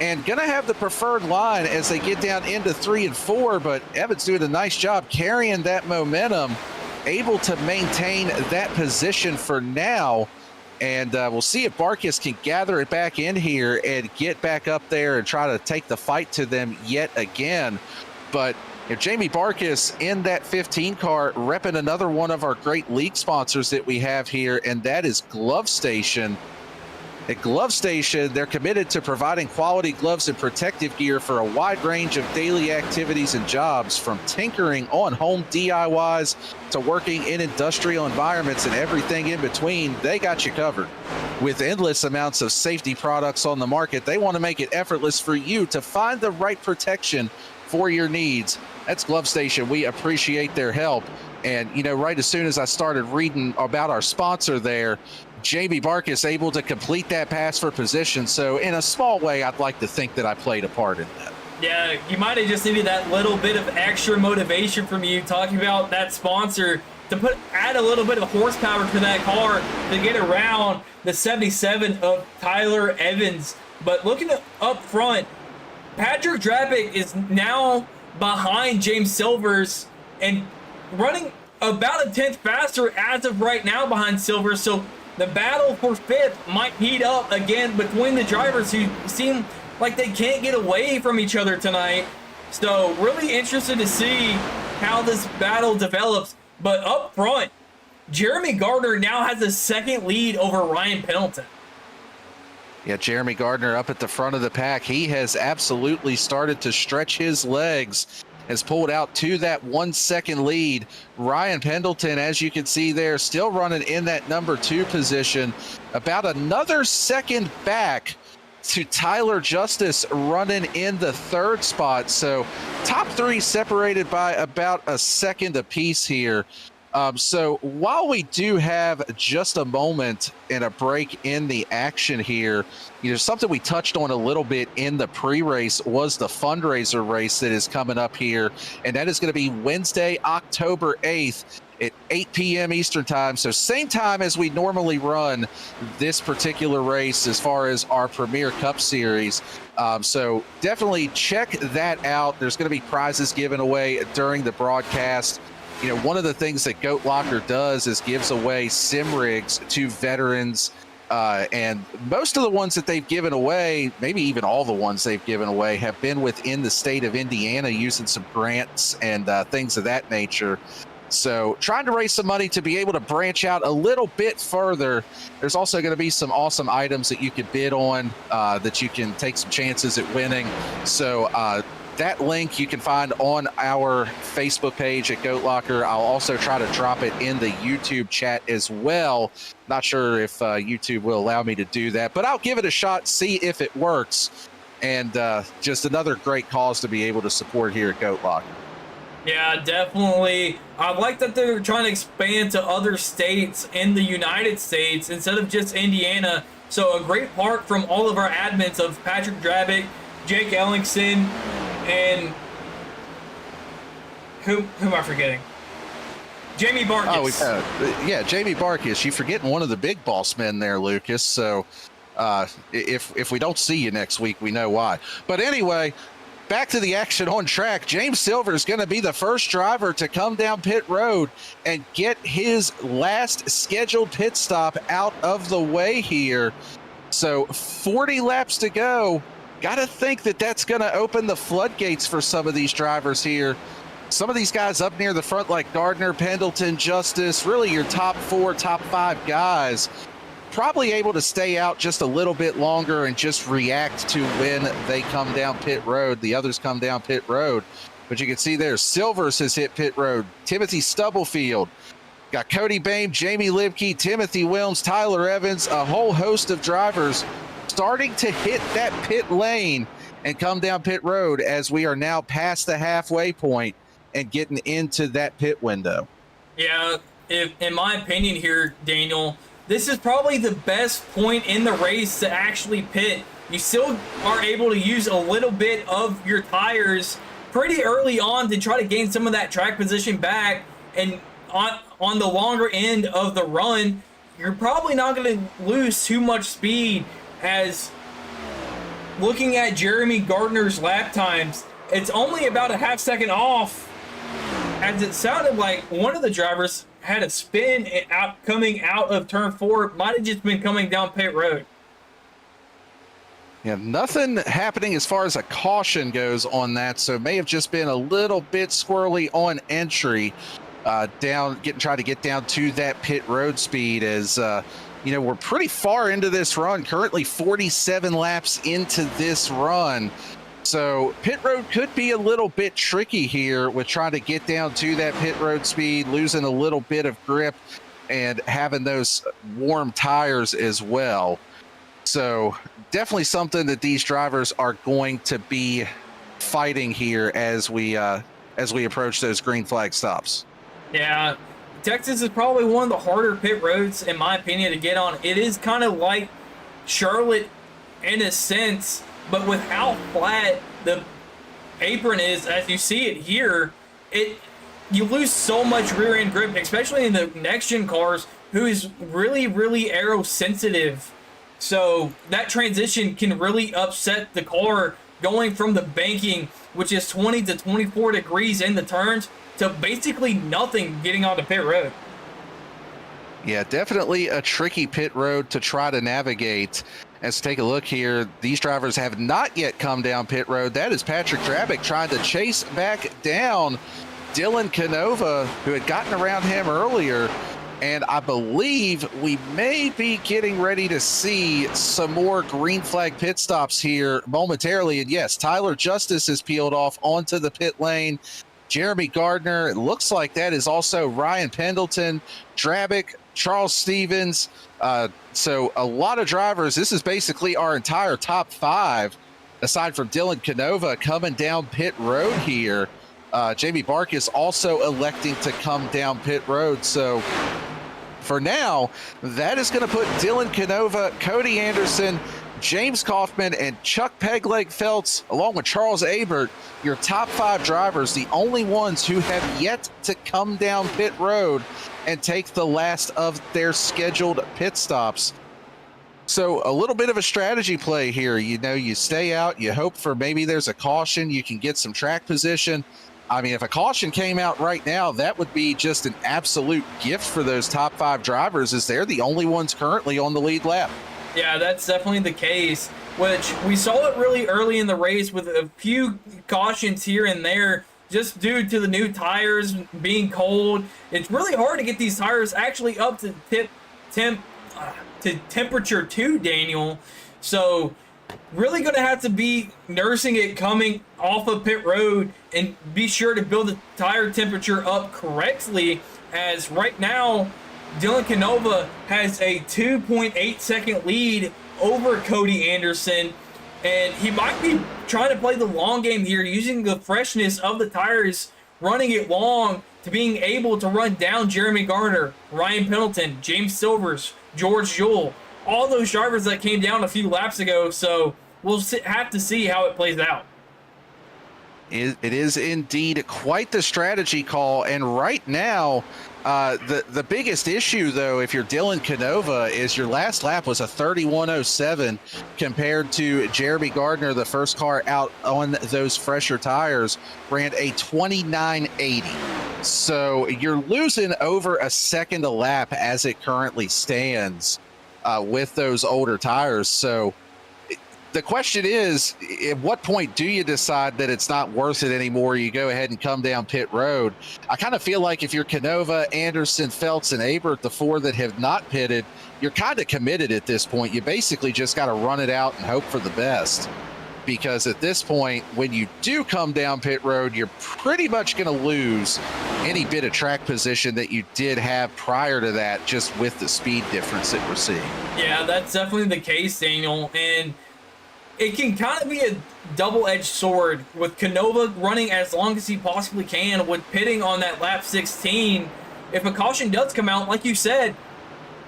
and gonna have the preferred line as they get down into 3 and 4. But Evans doing a nice job carrying that momentum, able to maintain that position for now. And we'll see if Barkis can gather it back in here and get back up there and try to take the fight to them yet again. But if Jamie Barkis in that 15 car, repping another one of our great league sponsors that we have here, and that is Glove Station. At Glove Station, they're committed to providing quality gloves and protective gear for a wide range of daily activities and jobs, from tinkering on home DIYs to working in industrial environments and everything in between. They got you covered. With endless amounts of safety products on the market, they want to make it effortless for you to find the right protection for your needs. That's Glove Station. We appreciate their help. And, you know, right as soon as I started reading about our sponsor there, Jamie Barkis able to complete that pass for position. So in a small way, I'd like to think that I played a part in that. Yeah, you might have just needed that little bit of extra motivation from you talking about that sponsor to add a little bit of horsepower to that car to get around the 77 of Tyler Evans. But looking up front, Patrick Drapic is now behind James Silvers and running about a tenth faster as of right now behind Silvers. So the battle for fifth might heat up again between the drivers who seem like they can't get away from each other tonight. So really interested to see how this battle develops. But up front, Jeremy Gardner now has a second lead over Ryan Pendleton. Yeah, Jeremy Gardner up at the front of the pack. He has absolutely started to stretch his legs, has pulled out to that 1 second lead. Ryan Pendleton, as you can see there, still running in that number 2 position, about another second back to Tyler Justice running in the 3rd spot. So top 3 separated by about a second apiece here. So while we do have just a moment and a break in the action here, you know, something we touched on a little bit in the pre-race was the fundraiser race that is coming up here. And that is going to be Wednesday, October 8th at 8 p.m. Eastern time. So same time as we normally run this particular race as far as our Premier Cup Series. So definitely check that out. There's going to be prizes given away during the broadcast. You know, one of the things that Goat Locker does is gives away sim rigs to veterans. And most of the ones that they've given away, maybe even all the ones they've given away, have been within the state of Indiana using some grants and things of that nature. So trying to raise some money to be able to branch out a little bit further. There's also going to be some awesome items that you could bid on that you can take some chances at winning. So that link you can find on our Facebook page at Goat Locker. I'll also try to drop it in the YouTube chat as well. Not sure if YouTube will allow me to do that, but I'll give it a shot, see if it works. And just another great cause to be able to support here at Goat Locker. Yeah, definitely. I like that they're trying to expand to other states in the United States instead of just Indiana. So a great part from all of our admins of Patrick Drabick, Jake Ellingson, and who am I forgetting? Jamie Barkis. Oh, Jamie Barkis. You're forgetting one of the big boss men there, Lucas. So if we don't see you next week, we know why. But anyway, back to the action on track. James Silver is going to be the first driver to come down pit road and get his last scheduled pit stop out of the way here. So 40 laps to go. Got to think that that's going to open the floodgates for some of these drivers here. Some of these guys up near the front like Gardner, Pendleton, Justice, really your top 4, top 5 guys, probably able to stay out just a little bit longer and just react to when they come down pit road. The others come down pit road. But you can see there, Silvers has hit pit road. Timothy Stubblefield. Got Cody Bame, Jamie Libke, Timothy Wilms, Tyler Evans, a whole host of drivers starting to hit that pit lane and come down pit road as we are now past the halfway point and getting into that pit window. Yeah, in my opinion here, Daniel, this is probably the best point in the race to actually pit. You still are able to use a little bit of your tires pretty early on to try to gain some of that track position back. And on the longer end of the run, you're probably not going to lose too much speed. As looking at Jeremy Gardner's lap times, it's only about a half second off, as it sounded like one of the drivers had a spin coming out of turn 4. Might have just been coming down pit road. Yeah, nothing happening as far as a caution goes on that, so it may have just been a little bit squirrely on entry, trying to get down to that pit road speed as we're pretty far into this run, currently 47 laps into this run. So pit road could be a little bit tricky here with trying to get down to that pit road speed, losing a little bit of grip and having those warm tires as well. So definitely something that these drivers are going to be fighting here as we approach those green flag stops. Yeah, Texas is probably one of the harder pit roads, in my opinion, to get on. It is kind of like Charlotte in a sense, but with how flat the apron is, as you see it here, you lose so much rear end grip, especially in the next gen cars, who is really, really aero sensitive. So that transition can really upset the car going from the banking, which is 20 to 24 degrees in the turns, to basically nothing getting onto pit road. Yeah, definitely a tricky pit road to try to navigate. Let's take a look here. These drivers have not yet come down pit road. That is Patrick Drabick trying to chase back down Dylan Canova, who had gotten around him earlier. And I believe we may be getting ready to see some more green flag pit stops here momentarily. And yes, Tyler Justice is peeled off onto the pit lane. Jeremy Gardner, it looks like that is also Ryan Pendleton, Drabick, Charles Stevens. So a lot of drivers. This is basically our entire top 5, aside from Dylan Canova coming down pit road here. Jamie Barkis also electing to come down pit road. So for now, that is going to put Dylan Canova, Cody Anderson, James Kaufman and Chuck Pegleg Feltz, along with Charles Abert, your top 5 drivers, the only ones who have yet to come down pit road and take the last of their scheduled pit stops. So a little bit of a strategy play here. You know, you stay out, you hope for maybe there's a caution, you can get some track position. I mean, if a caution came out right now, that would be just an absolute gift for those top 5 drivers, as they're the only ones currently on the lead lap. Yeah, that's definitely the case, which we saw it really early in the race with a few cautions here and there, just due to the new tires being cold. It's really hard to get these tires actually up to temperature too, Daniel. So really going to have to be nursing it coming off of pit road and be sure to build the tire temperature up correctly, as right now Dylan Canova has a 2.8 second lead over Cody Anderson, and he might be trying to play the long game here, using the freshness of the tires, running it long to being able to run down Jeremy Garner, Ryan Pendleton, James Silvers, George Jewell, all those drivers that came down a few laps ago. So we'll have to see how it plays out. It is indeed quite the strategy call, and right now, the biggest issue, though, if you're Dylan Canova, is your last lap was a 31:07 compared to Jeremy Gardner, the first car out on those fresher tires, ran a 29:80. So you're losing over a second a lap as it currently stands with those older tires. So the question is, at what point do you decide that it's not worth it anymore? You go ahead and come down pit road. I kind of feel like if you're Canova, Anderson, Feltz, and Abert, the 4 that have not pitted, you're kind of committed at this point. You basically just got to run it out and hope for the best. Because at this point, when you do come down pit road, you're pretty much going to lose any bit of track position that you did have prior to that, just with the speed difference that we're seeing. Yeah, that's definitely the case, Daniel. And it can kind of be a double-edged sword with Canova running as long as he possibly can, with pitting on that lap 16. If a caution does come out, like you said,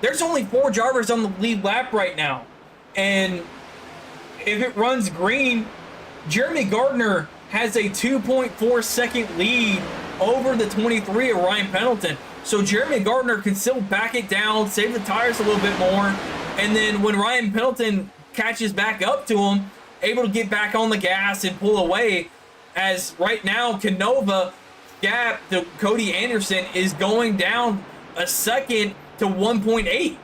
there's only 4 drivers on the lead lap right now. And if it runs green, Jeremy Gardner has a 2.4 second lead over the 23 of Ryan Pendleton. So Jeremy Gardner can still back it down, save the tires a little bit more, and then when Ryan Pendleton catches back up to him, able to get back on the gas and pull away, as right now Canova gap to Cody Anderson is going down a second to 1.8.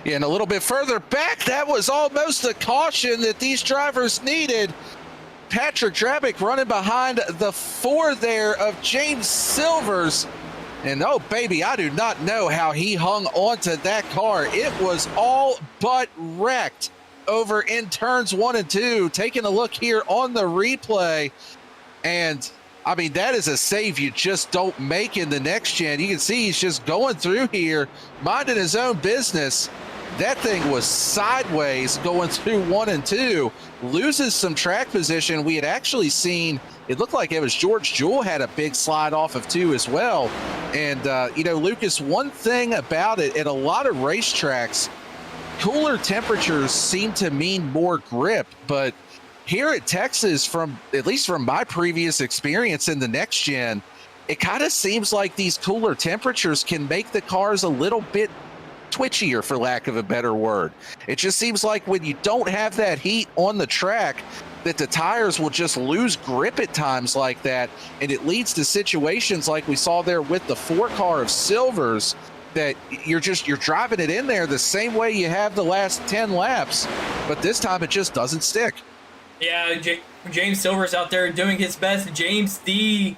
Yeah, and a little bit further back, that was almost a caution that these drivers needed. Patrick Drabick running behind the 4 there of James Silvers. And oh, baby, I do not know how he hung onto that car. It was all but wrecked over in turns 1 and 2. Taking a look here on the replay. And I mean, that is a save you just don't make in the next gen. You can see he's just going through here, minding his own business. That thing was sideways going through 1 and 2, loses some track position. We had actually seen, it looked like it was George Jewell had a big slide off of 2 as well. And, you know, Lucas, one thing about it, at a lot of racetracks, cooler temperatures seem to mean more grip. But here at Texas, at least from my previous experience in the next gen, it kind of seems like these cooler temperatures can make the cars a little bit twitchier, for lack of a better word. It just seems like when you don't have that heat on the track, that the tires will just lose grip at times like that, and it leads to situations like we saw there with the 4 car of Silvers, that you're driving it in there the same way you have the last 10 laps, but this time it just doesn't stick. Yeah, James Silver's out there doing his best James Dean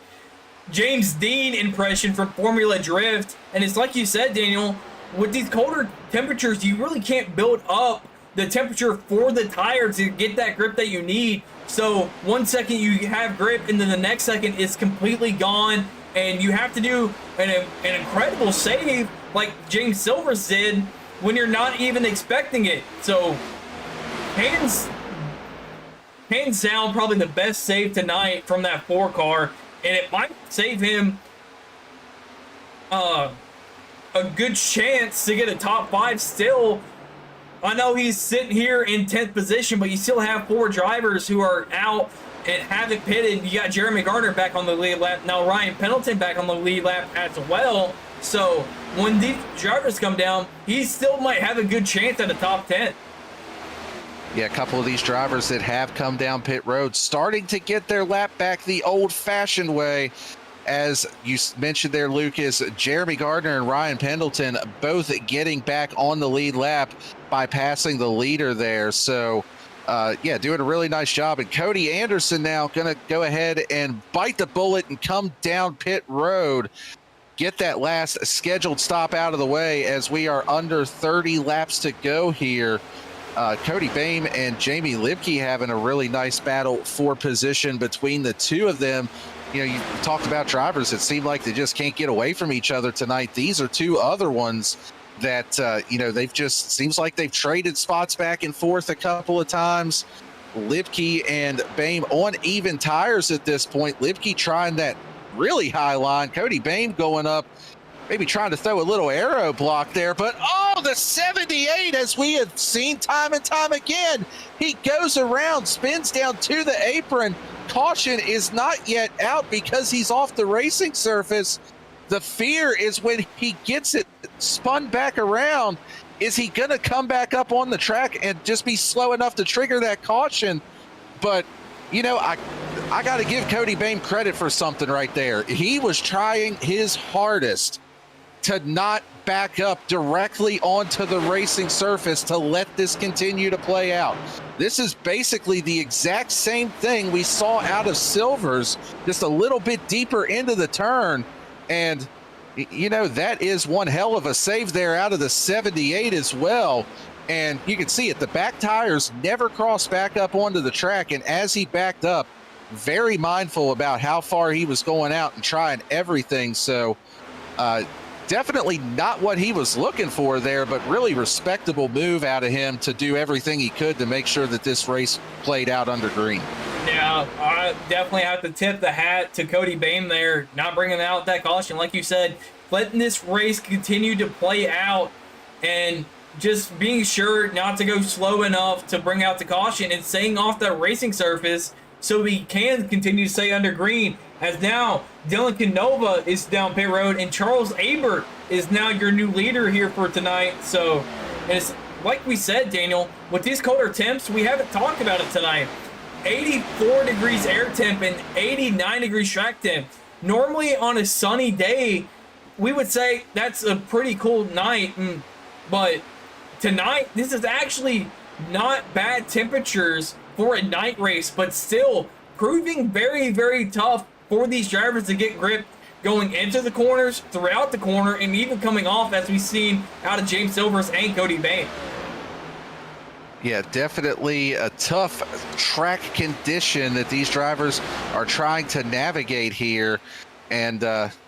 impression from Formula Drift, and it's like you said, Daniel, with these colder temperatures, you really can't build up the temperature for the tire to get that grip that you need. So 1 second you have grip, and then the next second it's completely gone, and you have to do an incredible save like James Silvers did when you're not even expecting it. So hands down, probably the best save tonight from that 4 car, and it might save him a good chance to get a top 5 still I know he's sitting here in 10th position, but you still have 4 drivers who are out and haven't pitted. You got Jeremy Gardner back on the lead lap. Now Ryan Pendleton back on the lead lap as well. So when these drivers come down, he still might have a good chance at the top 10. Yeah, a couple of these drivers that have come down pit road starting to get their lap back the old-fashioned way. As you mentioned there, Lucas, Jeremy Gardner and Ryan Pendleton both getting back on the lead lap by passing the leader there. So, yeah, doing a really nice job. And Cody Anderson now going to go ahead and bite the bullet and come down pit road. Get that last scheduled stop out of the way as we are under 30 laps to go here. Cody Boehm and Jamie Libke having a really nice battle for position between the two of them. You know, you talked about drivers that seem like they just can't get away from each other tonight. These are two other ones that, you know, they've just seems like they've traded spots back and forth a couple of times. Libke and Boehm on even tires at this point. Libke trying that really high line. Cody Boehm going up, maybe trying to throw a little aero block there, but oh, the 78, as we have seen time and time again, he goes around, spins down to the apron. Caution is not yet out because he's off the racing surface. The fear is when he gets it spun back around, is he going to come back up on the track and just be slow enough to trigger that caution? But, you know, I got to give Cody Boehm credit for something right there. He was trying his hardest to not back up directly onto the racing surface to let this continue to play out. This is basically the exact same thing we saw out of Silver's, just a little bit deeper into the turn. And, you know, that is one hell of a save there out of the 78 as well. And you can see it, the back tires never crossed back up onto the track. And as he backed up, very mindful about how far he was going out and trying everything. So, definitely not what he was looking for there, but really respectable move out of him to do everything he could to make sure that this race played out under green. Yeah, I definitely have to tip the hat to Cody Boehm there, not bringing out that caution. Like you said, letting this race continue to play out and just being sure not to go slow enough to bring out the caution and staying off that racing surface so we can continue to stay under green. As now Dylan Canova is down pit road and Charles Aber is now your new leader here for tonight. So it's like we said, Daniel, with these colder temps, we haven't talked about it tonight. 84 degrees air temp and 89 degrees track temp. Normally on a sunny day, we would say that's a pretty cool night, but tonight, this is actually not bad temperatures for a night race, but still proving very, very tough for these drivers to get grip going into the corners, throughout the corner, and even coming off, as we've seen out of James Silvers and Cody Boehm. Yeah, definitely a tough track condition that these drivers are trying to navigate here. And,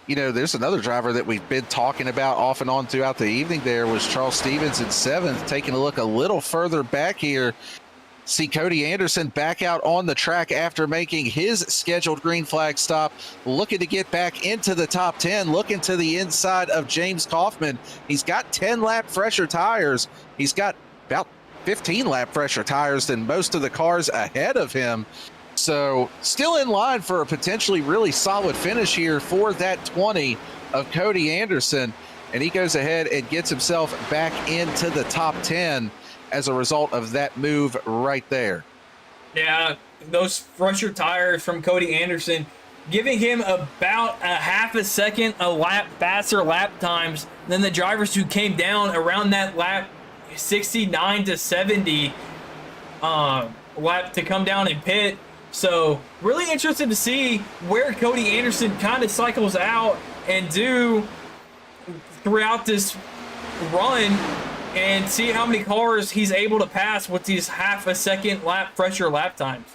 you know, there's another driver that we've been talking about off and on throughout the evening there was Charles Stevens in 7th. Taking a look a little further back here, see Cody Anderson back out on the track after making his scheduled green flag stop, looking to get back into the top 10, looking to the inside of James Kaufman. He's got 10 lap fresher tires. He's got about 15 lap fresher tires than most of the cars ahead of him. So still in line for a potentially really solid finish here for that 20 of Cody Anderson. And he goes ahead and gets himself back into the top 10 as a result of that move right there. Yeah, those fresher tires from Cody Anderson giving him about a half a second a lap faster lap times than the drivers who came down around that lap 69 to 70 lap to come down and pit. So really interested to see where Cody Anderson kind of cycles out and do throughout this run, and see how many cars he's able to pass with these half a second lap fresher lap times.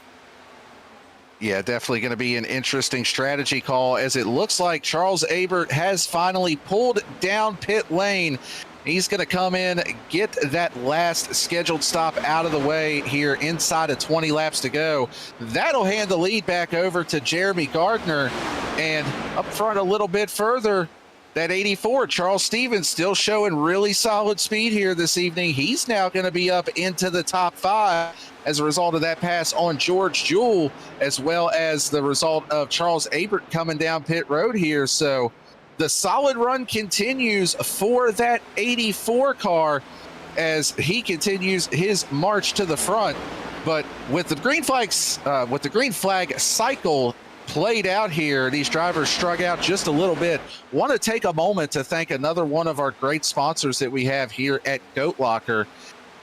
Yeah, definitely going to be an interesting strategy call, as it looks like Charles Aber has finally pulled down pit lane. He's going to come in, get that last scheduled stop out of the way here inside of 20 laps to go. That'll hand the lead back over to Jeremy Gardner. And up front a little bit further, That 84, Charles Stevens, still showing really solid speed here this evening. He's now going to be up into the top 5 as a result of that pass on George Jewell, as well as the result of Charles Abert coming down pit road here. So the solid run continues for that 84 car as he continues his march to the front. But with the green flag cycle played out here, these drivers strung out just a little bit. Want to take a moment to thank another one of our great sponsors that we have here at Goat Locker,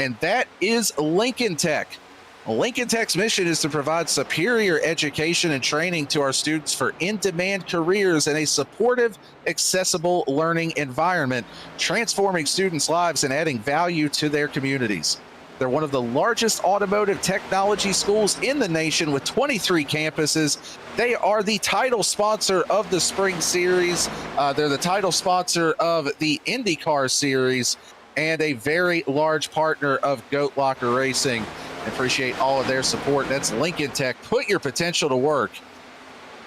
and that is Lincoln Tech. Lincoln Tech's mission is to provide superior education and training to our students for in-demand careers in a supportive, accessible learning environment, transforming students' lives and adding value to their communities. They're one of the largest automotive technology schools in the nation with 23 campuses. They are the title sponsor of the Spring Series. They're the title sponsor of the IndyCar Series and a very large partner of Goat Locker Racing. I appreciate all of their support. That's Lincoln Tech. Put your potential to work.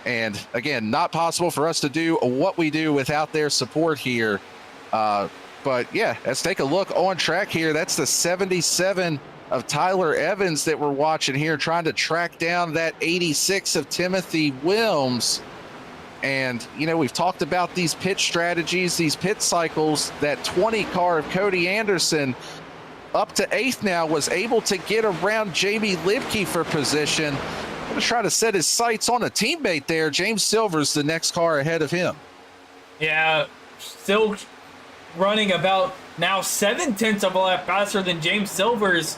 And again, not possible for us to do what we do without their support here. But yeah, let's take a look on track here. That's the 77 of Tyler Evans that we're watching here, trying to track down that 86 of Timothy Wilms. And, you know, we've talked about these pit strategies, these pit cycles. That 20 car of Cody Anderson up to 8th now was able to get around Jamie Libke for position. Going to try to set his sights on a teammate there. James Silver's the next car ahead of him. Yeah, still running about now 7/10 of a lap faster than James Silver's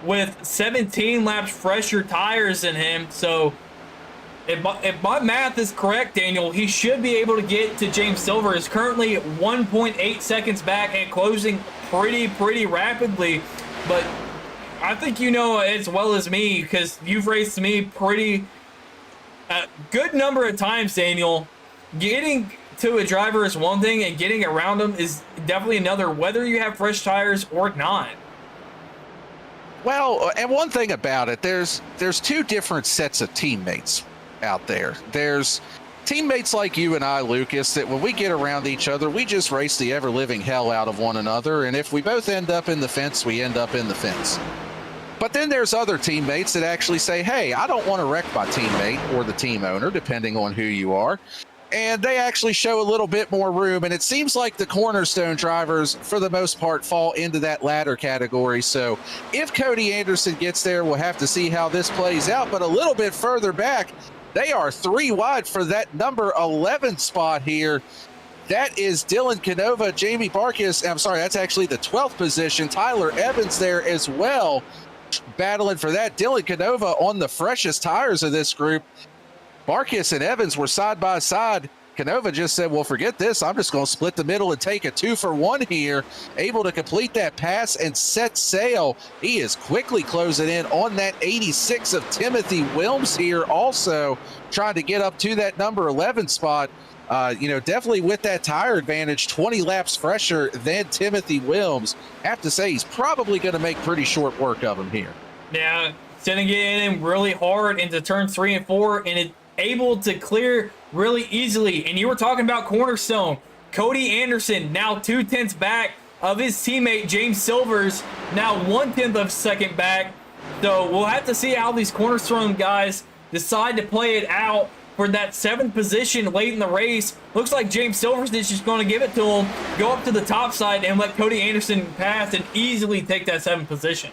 with 17 laps fresher tires than him. So if my math is correct, Daniel, he should be able to get to James Silver. Is currently 1.8 seconds back and closing pretty rapidly. But I think you know as well as me, because you've raced me pretty good number of times, Daniel. Getting to a driver is one thing, and getting around them is definitely another, whether you have fresh tires or not. Well, and one thing about it, there's two different sets of teammates out there. There's teammates like you and I, Lucas, that when we get around each other, we just race the ever-living hell out of one another, and if we both end up in the fence, we end up in the fence. But then there's other teammates that actually say, hey, I don't want to wreck my teammate or the team owner, depending on who you are. And they actually show a little bit more room. And it seems like the Cornerstone drivers, for the most part, fall into that latter category. So if Cody Anderson gets there, we'll have to see how this plays out. But a little bit further back, they are 3 wide for that number 11 spot here. That is Dylan Canova, Jamie Barkas. I'm sorry, that's actually the 12th position. Tyler Evans there as well, battling for that. Dylan Canova on the freshest tires of this group. Barkas and Evans were side by side. Canova just said, well, forget this. I'm just going to split the middle and take a 2-for-1 here. Able to complete that pass and set sail. He is quickly closing in on that 86 of Timothy Wilms here, also trying to get up to that number 11 spot. Definitely with that tire advantage, 20 laps fresher than Timothy Wilms. Have to say, he's probably going to make pretty short work of him here. Yeah, sending it in really hard into turns 3 and 4, and it able to clear really easily. And you were talking about Cornerstone. Cody Anderson now 2/10 back of his teammate James Silvers, now 1/10 of a second back. So we'll have to see how these Cornerstone guys decide to play it out for that 7th position late in the race. Looks like James Silvers is just going to give it to him, go up to the top side, and let Cody Anderson pass and easily take that 7th position.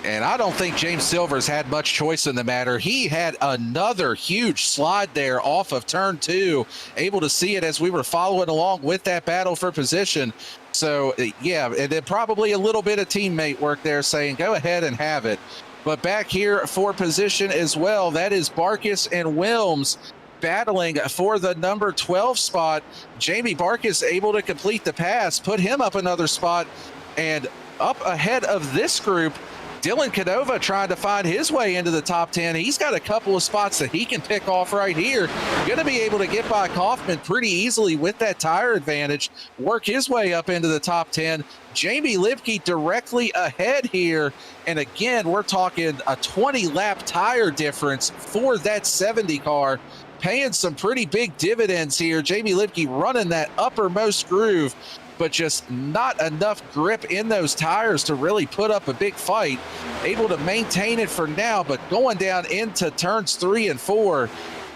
And I don't think James Silvers had much choice in the matter. He had another huge slide there off of turn 2, able to see it as we were following along with that battle for position. So, yeah, and then probably a little bit of teammate work there saying, go ahead and have it. But back here for position as well, that is Barkas and Wilms battling for the number 12 spot. Jamie Barkas able to complete the pass, put him up another spot, and up ahead of this group, Dylan Canova trying to find his way into the top 10. He's got a couple of spots that he can pick off right here. Going to be able to get by Kaufman pretty easily with that tire advantage, work his way up into the top 10. Jamie Lipke directly ahead here. And again, we're talking a 20-lap tire difference for that 70 car, paying some pretty big dividends here. Jamie Lipke running that uppermost groove, but just not enough grip in those tires to really put up a big fight. Able to maintain it for now, but going down into turns 3 and 4,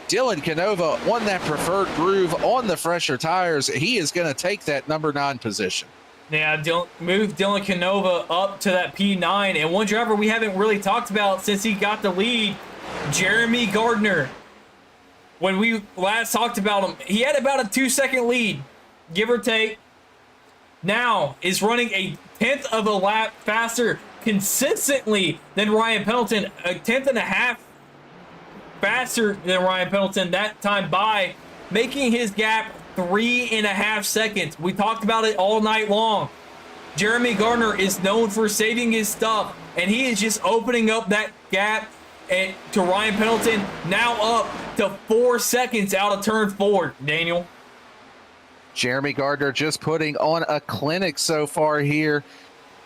Dylan Canova on that preferred groove on the fresher tires. He is going to take that number 9 position. Yeah, move Dylan Canova up to that P9. And one driver we haven't really talked about since he got the lead, Jeremy Gardner. When we last talked about him, he had about a 2-second lead, give or take. Now is running a 10th of a lap faster consistently than Ryan Pendleton, a 10th and a half faster than Ryan Pendleton that time by, making his gap 3.5 seconds. We talked about it all night long. Jeremy Gardner is known for saving his stuff, and he is just opening up that gap to Ryan Pendleton, now up to 4 seconds out of turn 4, Daniel. Jeremy Gardner just putting on a clinic so far here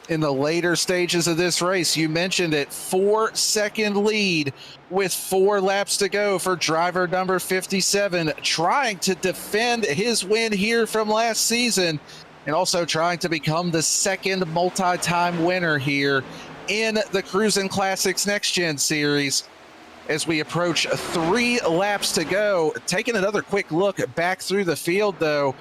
in the later stages of this race. You mentioned it, 4-second lead with 4 laps to go for driver number 57, trying to defend his win here from last season and also trying to become the second multi-time winner here in the Cruisin Classics Next Gen Series. As we approach 3 laps to go, taking another quick look back through the field though,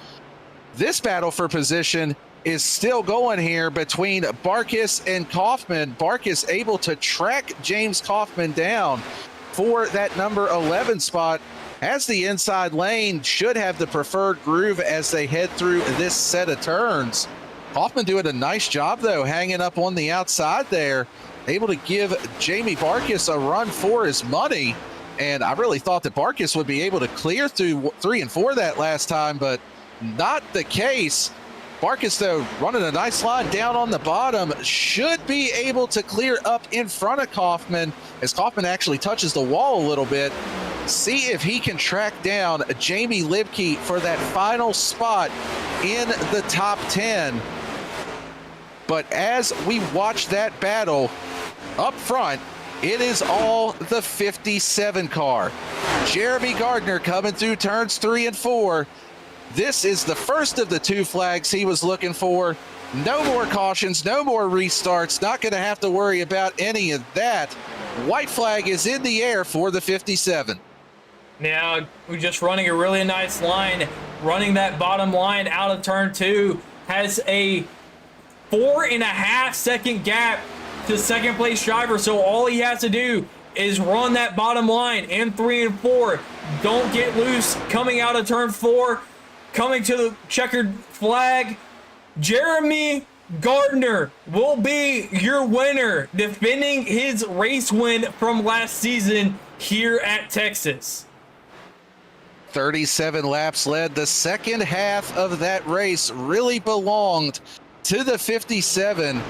this battle for position is still going here between Barkis and Kaufman. Barkis able to track James Kaufman down for that number 11 spot. Has the inside lane, should have the preferred groove as they head through this set of turns. Kaufman doing a nice job though, hanging up on the outside there, able to give Jamie Barkis a run for his money. And I really thought that Barkis would be able to clear through 3 and 4 that last time, but not the case. Barkis, though, running a nice line down on the bottom, should be able to clear up in front of Kaufman as Kaufman actually touches the wall a little bit. See if he can track down Jamie Lipke for that final spot in the top 10. But as we watch that battle up front, it is all the 57 car. Jeremy Gardner coming through turns 3 and 4. This is the first of the 2 flags he was looking for. No more cautions, no more restarts. Not going to have to worry about any of that. White flag is in the air for the 57. Now, we're just running a really nice line. Running that bottom line out of turn 2. Has a 4.5 second gap to second place driver. So all he has to do is run that bottom line in 3 and 4. Don't get loose coming out of turn 4. Coming to the checkered flag, Jeremy Gardner will be your winner, defending his race win from last season here at Texas. 37 laps led. The second half of that race really belonged to the 57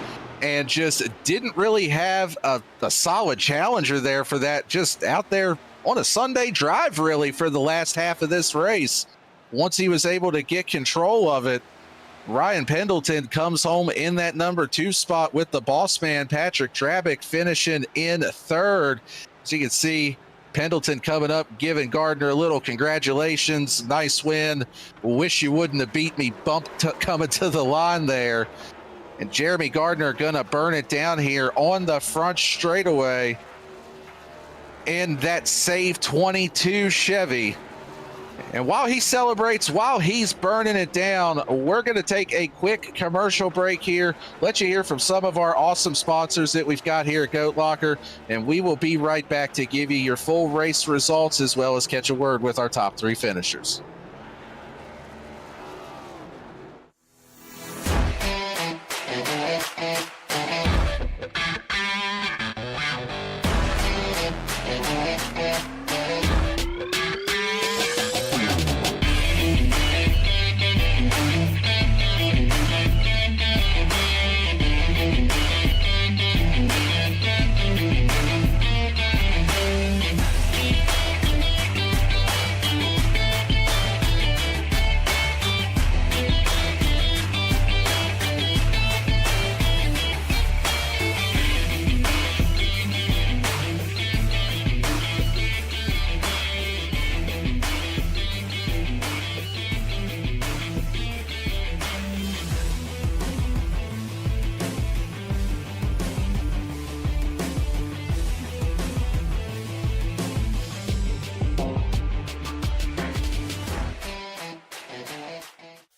and just didn't really have a solid challenger there for that. Just out there on a Sunday drive really for the last half of this race. Once he was able to get control of it, Ryan Pendleton comes home in that number 2 spot with the boss man, Patrick Trabick, finishing in 3rd. As you can see, Pendleton coming up, giving Gardner a little congratulations. Nice win. Wish you wouldn't have beat me coming to the line there. And Jeremy Gardner gonna burn it down here on the front straightaway in that Save 22 Chevy. And while he celebrates, while he's burning it down, we're going to take a quick commercial break here, let you hear from some of our awesome sponsors that we've got here at Goat Locker, and we will be right back to give you your full race results as well as catch a word with our top 3 finishers.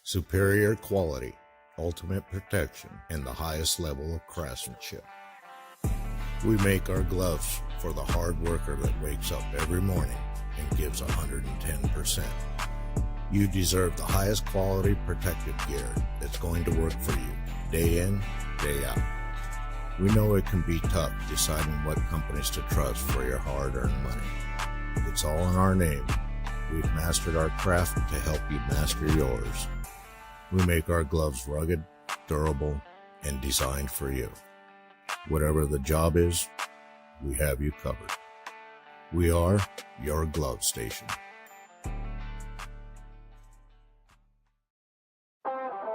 superior quality, ultimate protection, and the highest level of craftsmanship. We make our gloves for the hard worker that wakes up every morning and gives 110%. You deserve the highest quality protective gear that's going to work for you, day in, day out. We know it can be tough deciding what companies to trust for your hard-earned money. It's all in our name. We've mastered our craft to help you master yours. We make our gloves rugged, durable, and designed for you. Whatever the job is, we have you covered. We are your glove station.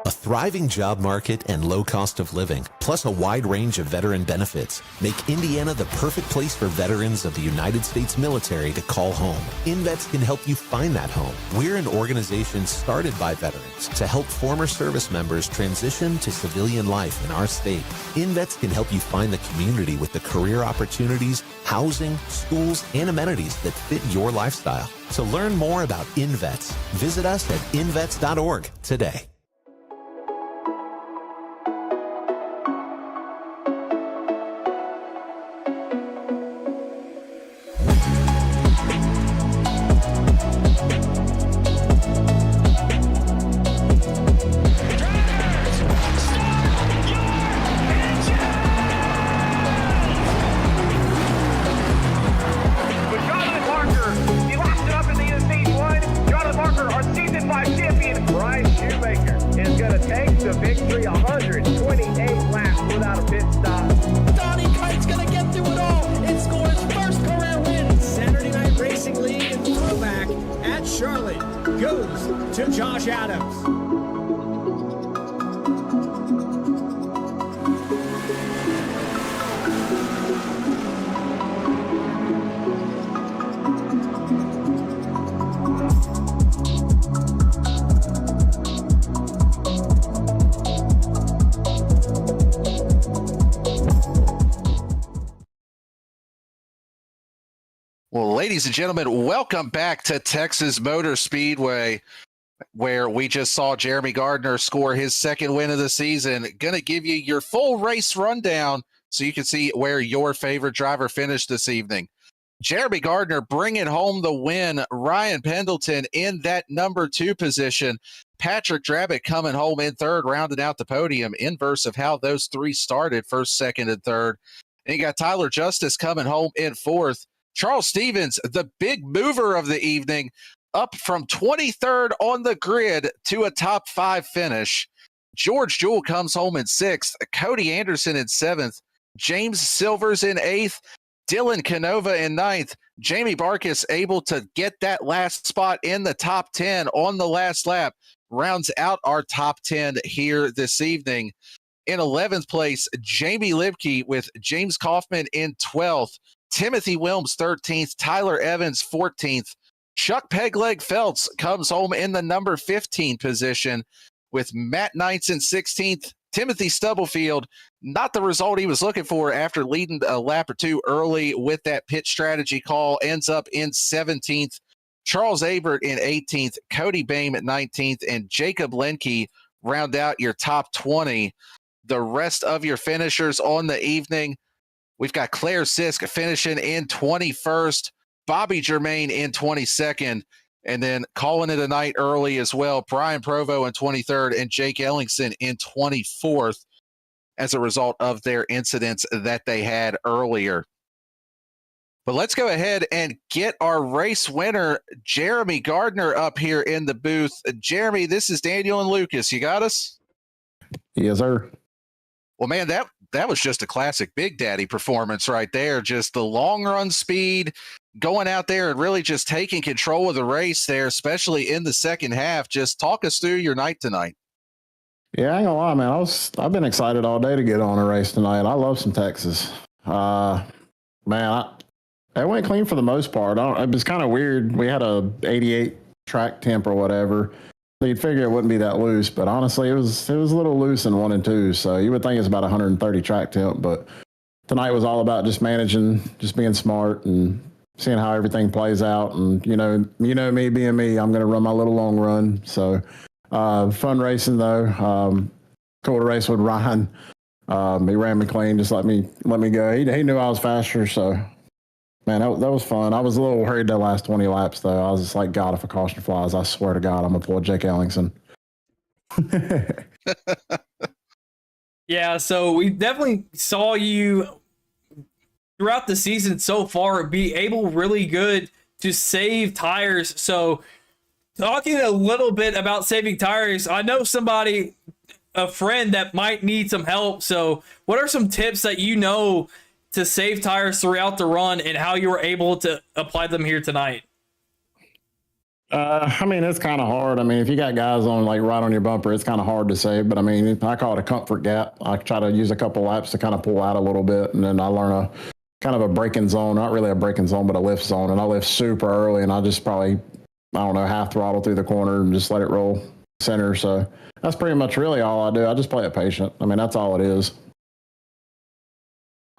A thriving job market and low cost of living, plus a wide range of veteran benefits, make Indiana the perfect place for veterans of the United States military to call home. InVets can help you find that home. We're an organization started by veterans to help former service members transition to civilian life in our state. InVets can help you find the community with the career opportunities, housing, schools, and amenities that fit your lifestyle. To learn more about InVets, visit us at invets.org today. Well, ladies and gentlemen, welcome back to Texas Motor Speedway, where we just saw Jeremy Gardner score his second win of the season. Going to give you your full race rundown so you can see where your favorite driver finished this evening. Jeremy Gardner bringing home the win. Ryan Pendleton in that number 2 position. Patrick Drabick coming home in third, rounding out the podium, inverse of how those three started, first, second, and third. And you got Tyler Justice coming home in fourth. Charles Stevens, the big mover of the evening, up from 23rd on the grid to a top 5 finish. George Jewell comes home in 6th. Cody Anderson in 7th. James Silvers in 8th. Dylan Canova in 9th. Jamie Barkas able to get that last spot in the top 10 on the last lap. Rounds out our top 10 here this evening. In 11th place, Jamie Libke with James Kaufman in 12th. Timothy Wilms 13th, Tyler Evans 14th. Chuck Pegleg Phelps comes home in the number 15 position with Matt Knights in 16th. Timothy Stubblefield, not the result he was looking for after leading a lap or two early with that pit strategy call, ends up in 17th. Charles Abert in 18th, Cody Bame at 19th, and Jacob Lenke round out your top 20. The rest of your finishers on the evening, we've got Claire Sisk finishing in 21st, Bobby Germain in 22nd, and then calling it a night early as well, Brian Provo in 23rd and Jake Ellingson in 24th as a result of their incidents that they had earlier. But let's go ahead and get our race winner, Jeremy Gardner, up here in the booth. Jeremy, this is Daniel and Lucas. You got us? Yes, sir. Well, man, that was just a classic Big Daddy performance right there. Just the long run speed, going out there and really just taking control of the race there, especially in the second half. Just talk us through your night tonight. Yeah, I ain't gonna lie, man. I've been excited all day to get on a race tonight. I love some Texas. It went clean for the most part. It was kind of weird. We had a 88 track temp or whatever. So you'd figure it wouldn't be that loose, but honestly, it was a little loose in 1 and 2. So you would think it's about 130 track temp, but tonight was all about just managing, just being smart and seeing how everything plays out. And you know me being me, I'm going to run my little long run. So Fun racing though. Cool to race with Ryan. He ran me clean, just let me go. He knew I was faster, so man, that was fun. I was a little worried that last 20 laps though. I was just like, God, if a caution flies, I swear to God, I'm gonna pull Jake Ellingson. Yeah, so we definitely saw you throughout the season so far be able really good to save tires. So talking a little bit about saving tires, I know somebody, a friend that might need some help. So what are some tips that you know to save tires throughout the run and how you were able to apply them here tonight? I mean, it's kind of hard. I mean, if you got guys on like right on your bumper, it's kind of hard to save. But I mean, I call it a comfort gap. I try to use a couple laps to kind of pull out a little bit, and then I learn a kind of a braking zone, not really a braking zone, but a lift zone. And I lift super early, and I just probably, I don't know, half throttle through the corner and just let it roll center. So that's pretty much really all I do. I just play it patient. I mean, that's all it is.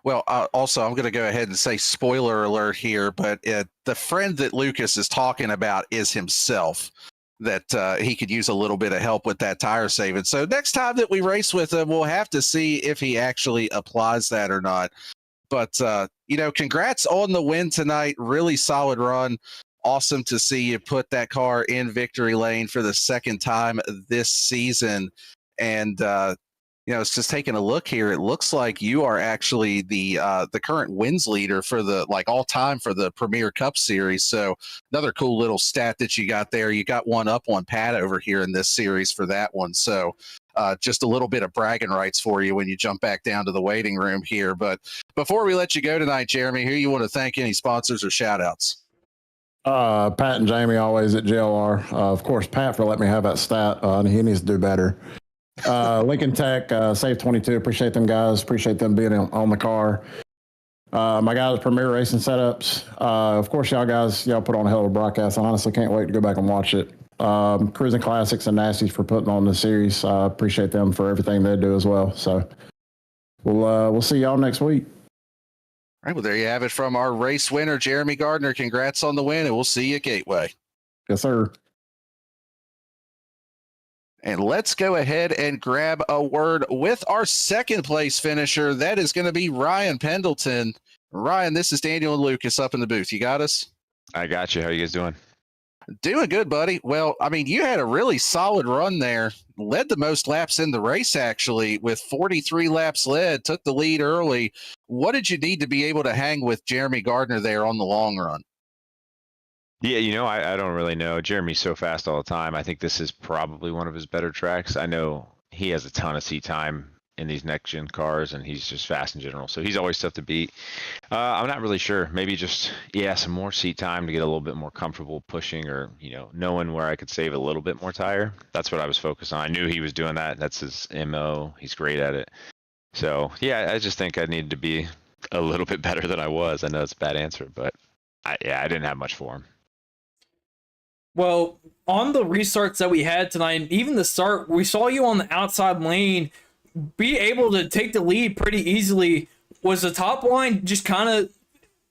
Well, also, I'm going to go ahead and say spoiler alert here, but the friend that Lucas is talking about is himself, that he could use a little bit of help with that tire saving. So next time that we race with him, we'll have to see if he actually applies that or not. But, congrats on the win tonight. Really solid run. Awesome to see you put that car in victory lane for the second time this season. And, it's just taking a look here. It looks like you are actually the current wins leader for the all time for the Premier Cup Series. So another cool little stat that you got there. You got one up on Pat over here in this series for that one. So just a little bit of bragging rights for you when you jump back down to the waiting room here. But before we let you go tonight, Jeremy, who you want to thank, any sponsors or shout outs? Pat and Jamie always at JLR. Of course, Pat for letting me have that stat. He needs to do better. Lincoln Tech, Save 22. Appreciate them guys. Appreciate them being on the car. My guys, Premier Racing Setups. Of course, y'all put on a hell of a broadcast. I honestly can't wait to go back and watch it. Cruisin Classics and Nasties for putting on the series. Appreciate them for everything they do as well. So we'll see y'all next week. All right, well, there you have it from our race winner, Jeremy Gardner. Congrats on the win, and we'll see you at Gateway. Yes, sir. And let's go ahead and grab a word with our second place finisher. That is going to be Ryan Pendleton. Ryan, this is Daniel and Lucas up in the booth. You got us? I got you. How you guys doing? Doing good, buddy. Well, I mean, you had a really solid run there. Led the most laps in the race, actually, with 43 laps led. Took the lead early. What did you need to be able to hang with Jeremy Gardner there on the long run? Yeah, I don't really know. Jeremy's so fast all the time. I think this is probably one of his better tracks. I know he has a ton of seat time in these next-gen cars, and he's just fast in general. So he's always tough to beat. I'm not really sure. Maybe just, some more seat time to get a little bit more comfortable pushing or, knowing where I could save a little bit more tire. That's what I was focused on. I knew he was doing that. That's his MO. He's great at it. So, I just think I needed to be a little bit better than I was. I know it's a bad answer, but I didn't have much for him. Well, on the restarts that we had tonight, even the start, we saw you on the outside lane be able to take the lead pretty easily. Was the top line just kind of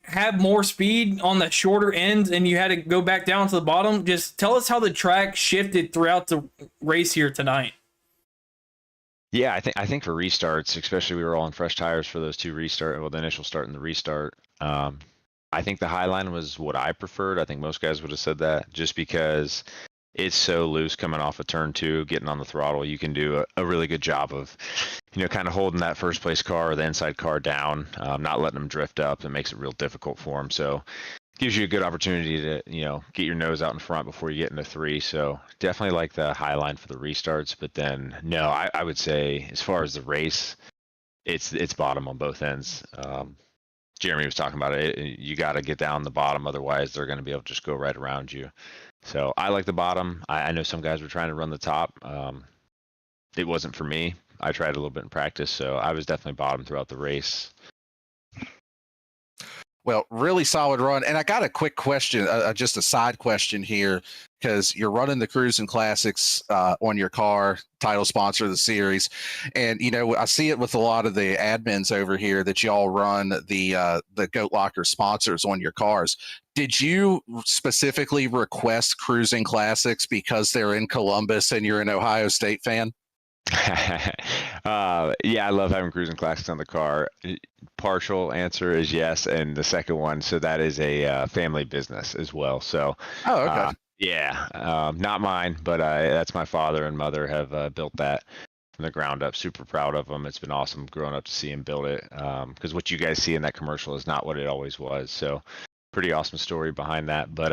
have more speed on the shorter end and you had to go back down to the bottom? Just tell us how the track shifted throughout the race here tonight. Yeah, I think for restarts, especially we were all on fresh tires for those two the initial start and the restart. I think the high line was what I preferred. I think most guys would have said that, just because it's so loose coming off of turn 2, getting on the throttle. You can do a really good job of, kind of holding that first place car or the inside car down, not letting them drift up. It makes it real difficult for them. So gives you a good opportunity to, get your nose out in front before you get into 3. So definitely like the high line for the restarts. But then, no, I would say as far as the race, it's bottom on both ends. Jeremy was talking about it. You got to get down the bottom, otherwise they're going to be able to just go right around you. So I like the bottom. I know some guys were trying to run the top. It wasn't for me. I tried a little bit in practice, so I was definitely bottom throughout the race. Well, really solid run. And I got a quick question, just a side question here. because you're running the Cruisin Classics on your car, title sponsor of the series. And, you know, I see it with a lot of the admins over here that y'all run the Goat Locker sponsors on your cars. Did you specifically request Cruisin Classics because they're in Columbus and you're an Ohio State fan? Yeah, I love having Cruisin Classics on the car. Partial answer is yes, and the second one, so that is a family business as well. So, okay. Yeah, not mine, but that's my father and mother have built that from the ground up. Super proud of them. It's been awesome growing up to see him build it. Because what you guys see in that commercial is not what it always was. So, pretty awesome story behind that. But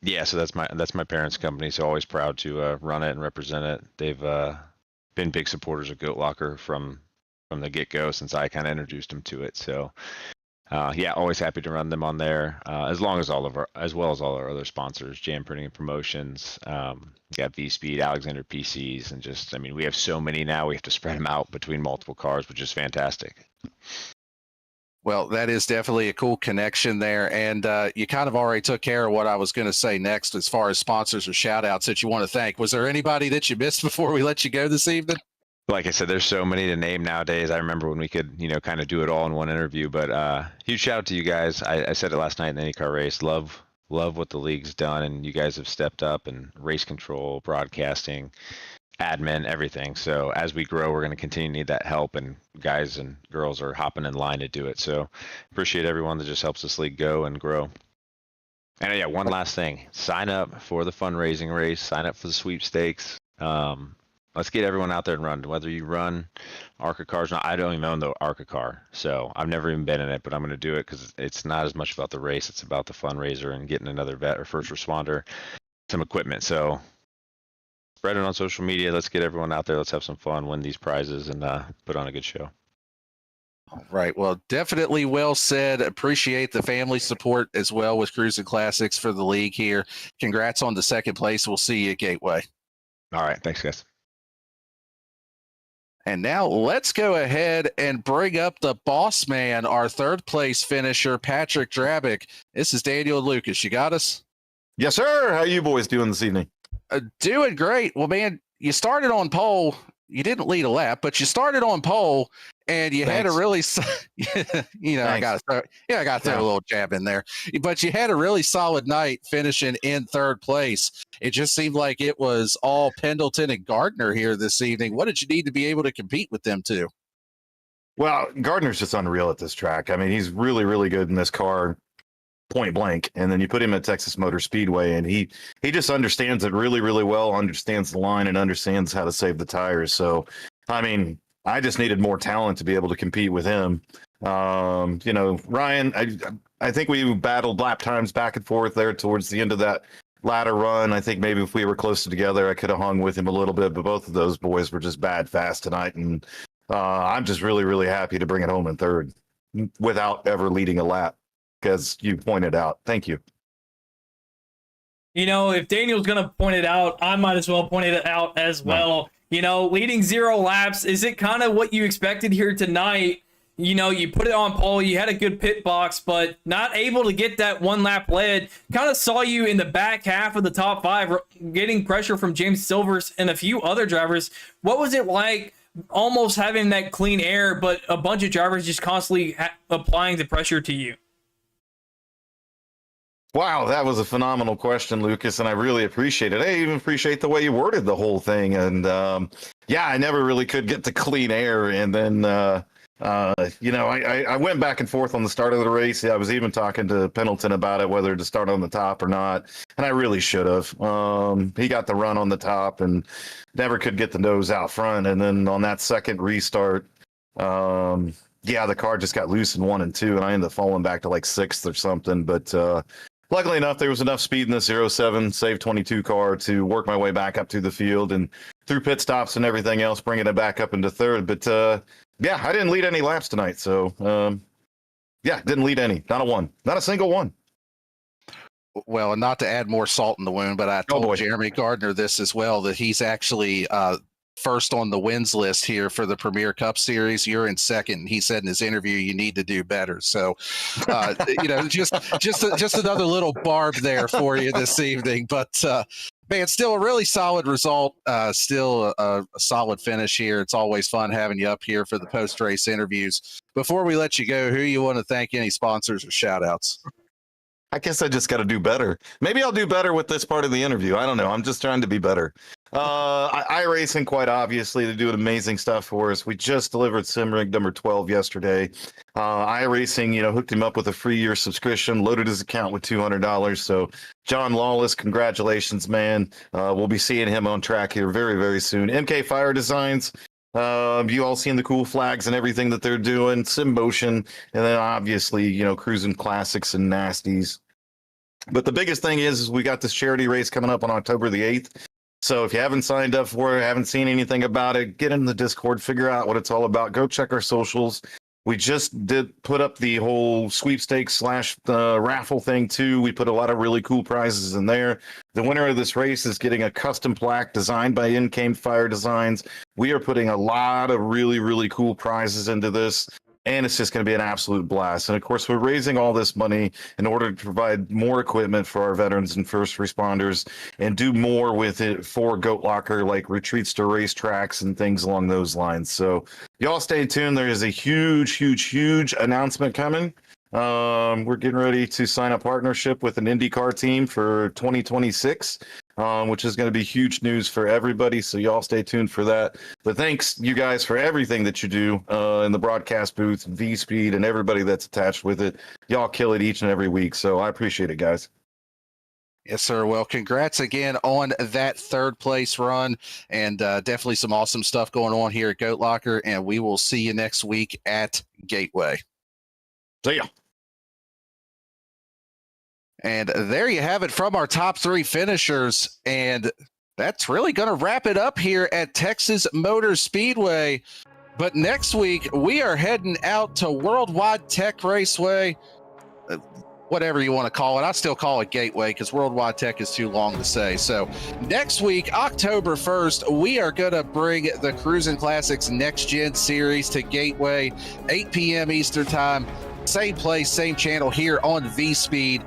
yeah, so that's my parents' company. So always proud to run it and represent it. They've been big supporters of Goat Locker from the get-go since I kind of introduced them to it. So yeah, always happy to run them on there, as well as all our other sponsors, Jam Printing and Promotions, got V-Speed, Alexander PCs, and just, I mean, we have so many now, we have to spread them out between multiple cars, which is fantastic. Well, that is definitely a cool connection there. And you kind of already took care of what I was going to say next as far as sponsors or shout outs that you want to thank. Was there anybody that you missed before we let you go this evening? Like I said, there's so many to name nowadays. I remember when we could, you know, kind of do it all in one interview, but huge shout out to you guys. I said it last night in the IndyCar race. Love what the league's done, and you guys have stepped up and race control, broadcasting, admin, everything. So as we grow, we're going to continue to need that help, and guys and girls are hopping in line to do it. So appreciate everyone that just helps this league go and grow. And yeah, one last thing, sign up for the fundraising race, sign up for the sweepstakes. Let's get everyone out there and run, whether you run ARCA cars or not. I don't even own the ARCA car, so I've never even been in it, but I'm going to do it because it's not as much about the race. It's about the fundraiser and getting another vet or first responder some equipment. So spread it on social media. Let's get everyone out there. Let's have some fun, win these prizes, and put on a good show. All right. Well, definitely well said. Appreciate the family support as well with Cruisin Classics for the league here. Congrats on the second place. We'll see you at Gateway. All right. Thanks, guys. And now let's go ahead and bring up the boss man, our third place finisher, Patrick Drabick. This is Daniel and Lucas. You got us? Yes, sir. How you boys doing this evening? Doing great. Well, man, you started on pole. You didn't lead a lap, but you started on pole, and you had a really, you know, I got to throw a little jab in there. But you had a really solid night, finishing in third place. It just seemed like it was all Pendleton and Gardner here this evening. What did you need to be able to compete with them two? Well, Gardner's just unreal at this track. I mean, he's really, really good in this car, point blank. And then you put him at Texas Motor Speedway, and he just understands it really, really well, understands the line, and understands how to save the tires. So, I mean, I just needed more talent to be able to compete with him. You know, Ryan, I think we battled lap times back and forth there towards the end of that ladder run. I think maybe if we were closer together, I could have hung with him a little bit, but both of those boys were just bad fast tonight. And I'm just really, really happy to bring it home in third without ever leading a lap, because you pointed out. Thank you. You know, if Daniel's going to point it out, I might as well point it out as well. You know, leading 0 laps, is it kind of what you expected here tonight? You know, you put it on pole, you had a good pit box, but not able to get that 1 lap lead. Kind of saw you in the back half of the top 5, getting pressure from James Silvers and a few other drivers. What was it like almost having that clean air, but a bunch of drivers just constantly applying the pressure to you? Wow, that was a phenomenal question, Lucas, and I really appreciate it. I even appreciate the way you worded the whole thing. And yeah, I never really could get the clean air. And then, you know, I went back and forth on the start of the race. I was even talking to Pendleton about it, whether to start on the top or not. And I really should have. He got the run on the top and never could get the nose out front. And then on that second restart, yeah, the car just got loose in 1 and 2, and I ended up falling back to like 6th or something. But luckily enough, there was enough speed in the 07 Save 22 car to work my way back up to the field, and through pit stops and everything else, bringing it back up into third. But yeah, I didn't lead any laps tonight. So yeah, didn't lead any. Not a one. Not a single one. Well, and not to add more salt in the wound, but I told Jeremy Gardner this as well, that he's actually first on the wins list here for the Premier Cup Series. You're in second. He said in his interview, you need to do better. So, just another little barb there for you this evening. But man, still a really solid result. Still a solid finish here. It's always fun having you up here for the post-race interviews. Before we let you go, who you want to thank? Any sponsors or shout-outs? I guess I just got to do better. Maybe I'll do better with this part of the interview. I don't know. I'm just trying to be better. iRacing, quite obviously, they're doing amazing stuff for us. We just delivered sim rig number 12 yesterday. iRacing, hooked him up with a free year subscription, loaded his account with $200. So, John Lawless, congratulations, man. We'll be seeing him on track here very, very soon. MK Fire Designs. You all seen the cool flags and everything that they're doing, Sim Motion, and then obviously, Cruisin Classics and Nasties. But the biggest thing is we got this charity race coming up on October the 8th. So if you haven't signed up for it, haven't seen anything about it, get in the Discord, figure out what it's all about. Go check our socials. We just did put up the whole sweepstakes / raffle thing too. We put a lot of really cool prizes in there. The winner of this race is getting a custom plaque designed by MK Fire Designs. We are putting a lot of really, really cool prizes into this, and it's just going to be an absolute blast. And of course, we're raising all this money in order to provide more equipment for our veterans and first responders and do more with it for Goat Locker, like retreats to racetracks and things along those lines. So y'all stay tuned. There is a huge announcement coming. We're getting ready to sign a partnership with an IndyCar team for 2026. Which is going to be huge news for everybody. So y'all stay tuned for that. But thanks, you guys, for everything that you do in the broadcast booth, V-Speed, and everybody that's attached with it. Y'all kill it each and every week. So I appreciate it, guys. Yes, sir. Well, congrats again on that third place run, and definitely some awesome stuff going on here at Goat Locker. And we will see you next week at Gateway. See ya. And there you have it from our top three finishers. And that's really going to wrap it up here at Texas Motor Speedway. But next week, we are heading out to Worldwide Tech Raceway, whatever you want to call it. I still call it Gateway because Worldwide Tech is too long to say. So next week, October 1st, we are going to bring the Cruisin Classics Next Gen Series to Gateway, 8 p.m. Eastern Time. Same place, same channel here on V-Speed.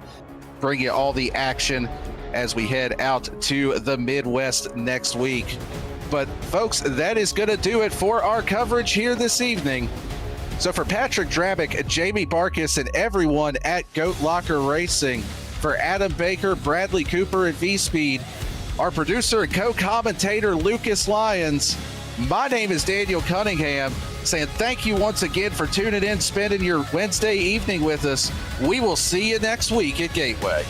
Bring you all the action as we head out to the Midwest next week. But folks, that is going to do it for our coverage here this evening. So for Patrick Drabick, Jamie Barkas, and everyone at Goat Locker Racing, for Adam Baker, Bradley Cooper, and V-Speed, our producer and co-commentator Lucas Lyons, my name is Daniel Cunningham, saying thank you once again for tuning in, spending your Wednesday evening with us. We will see you next week at Gateway.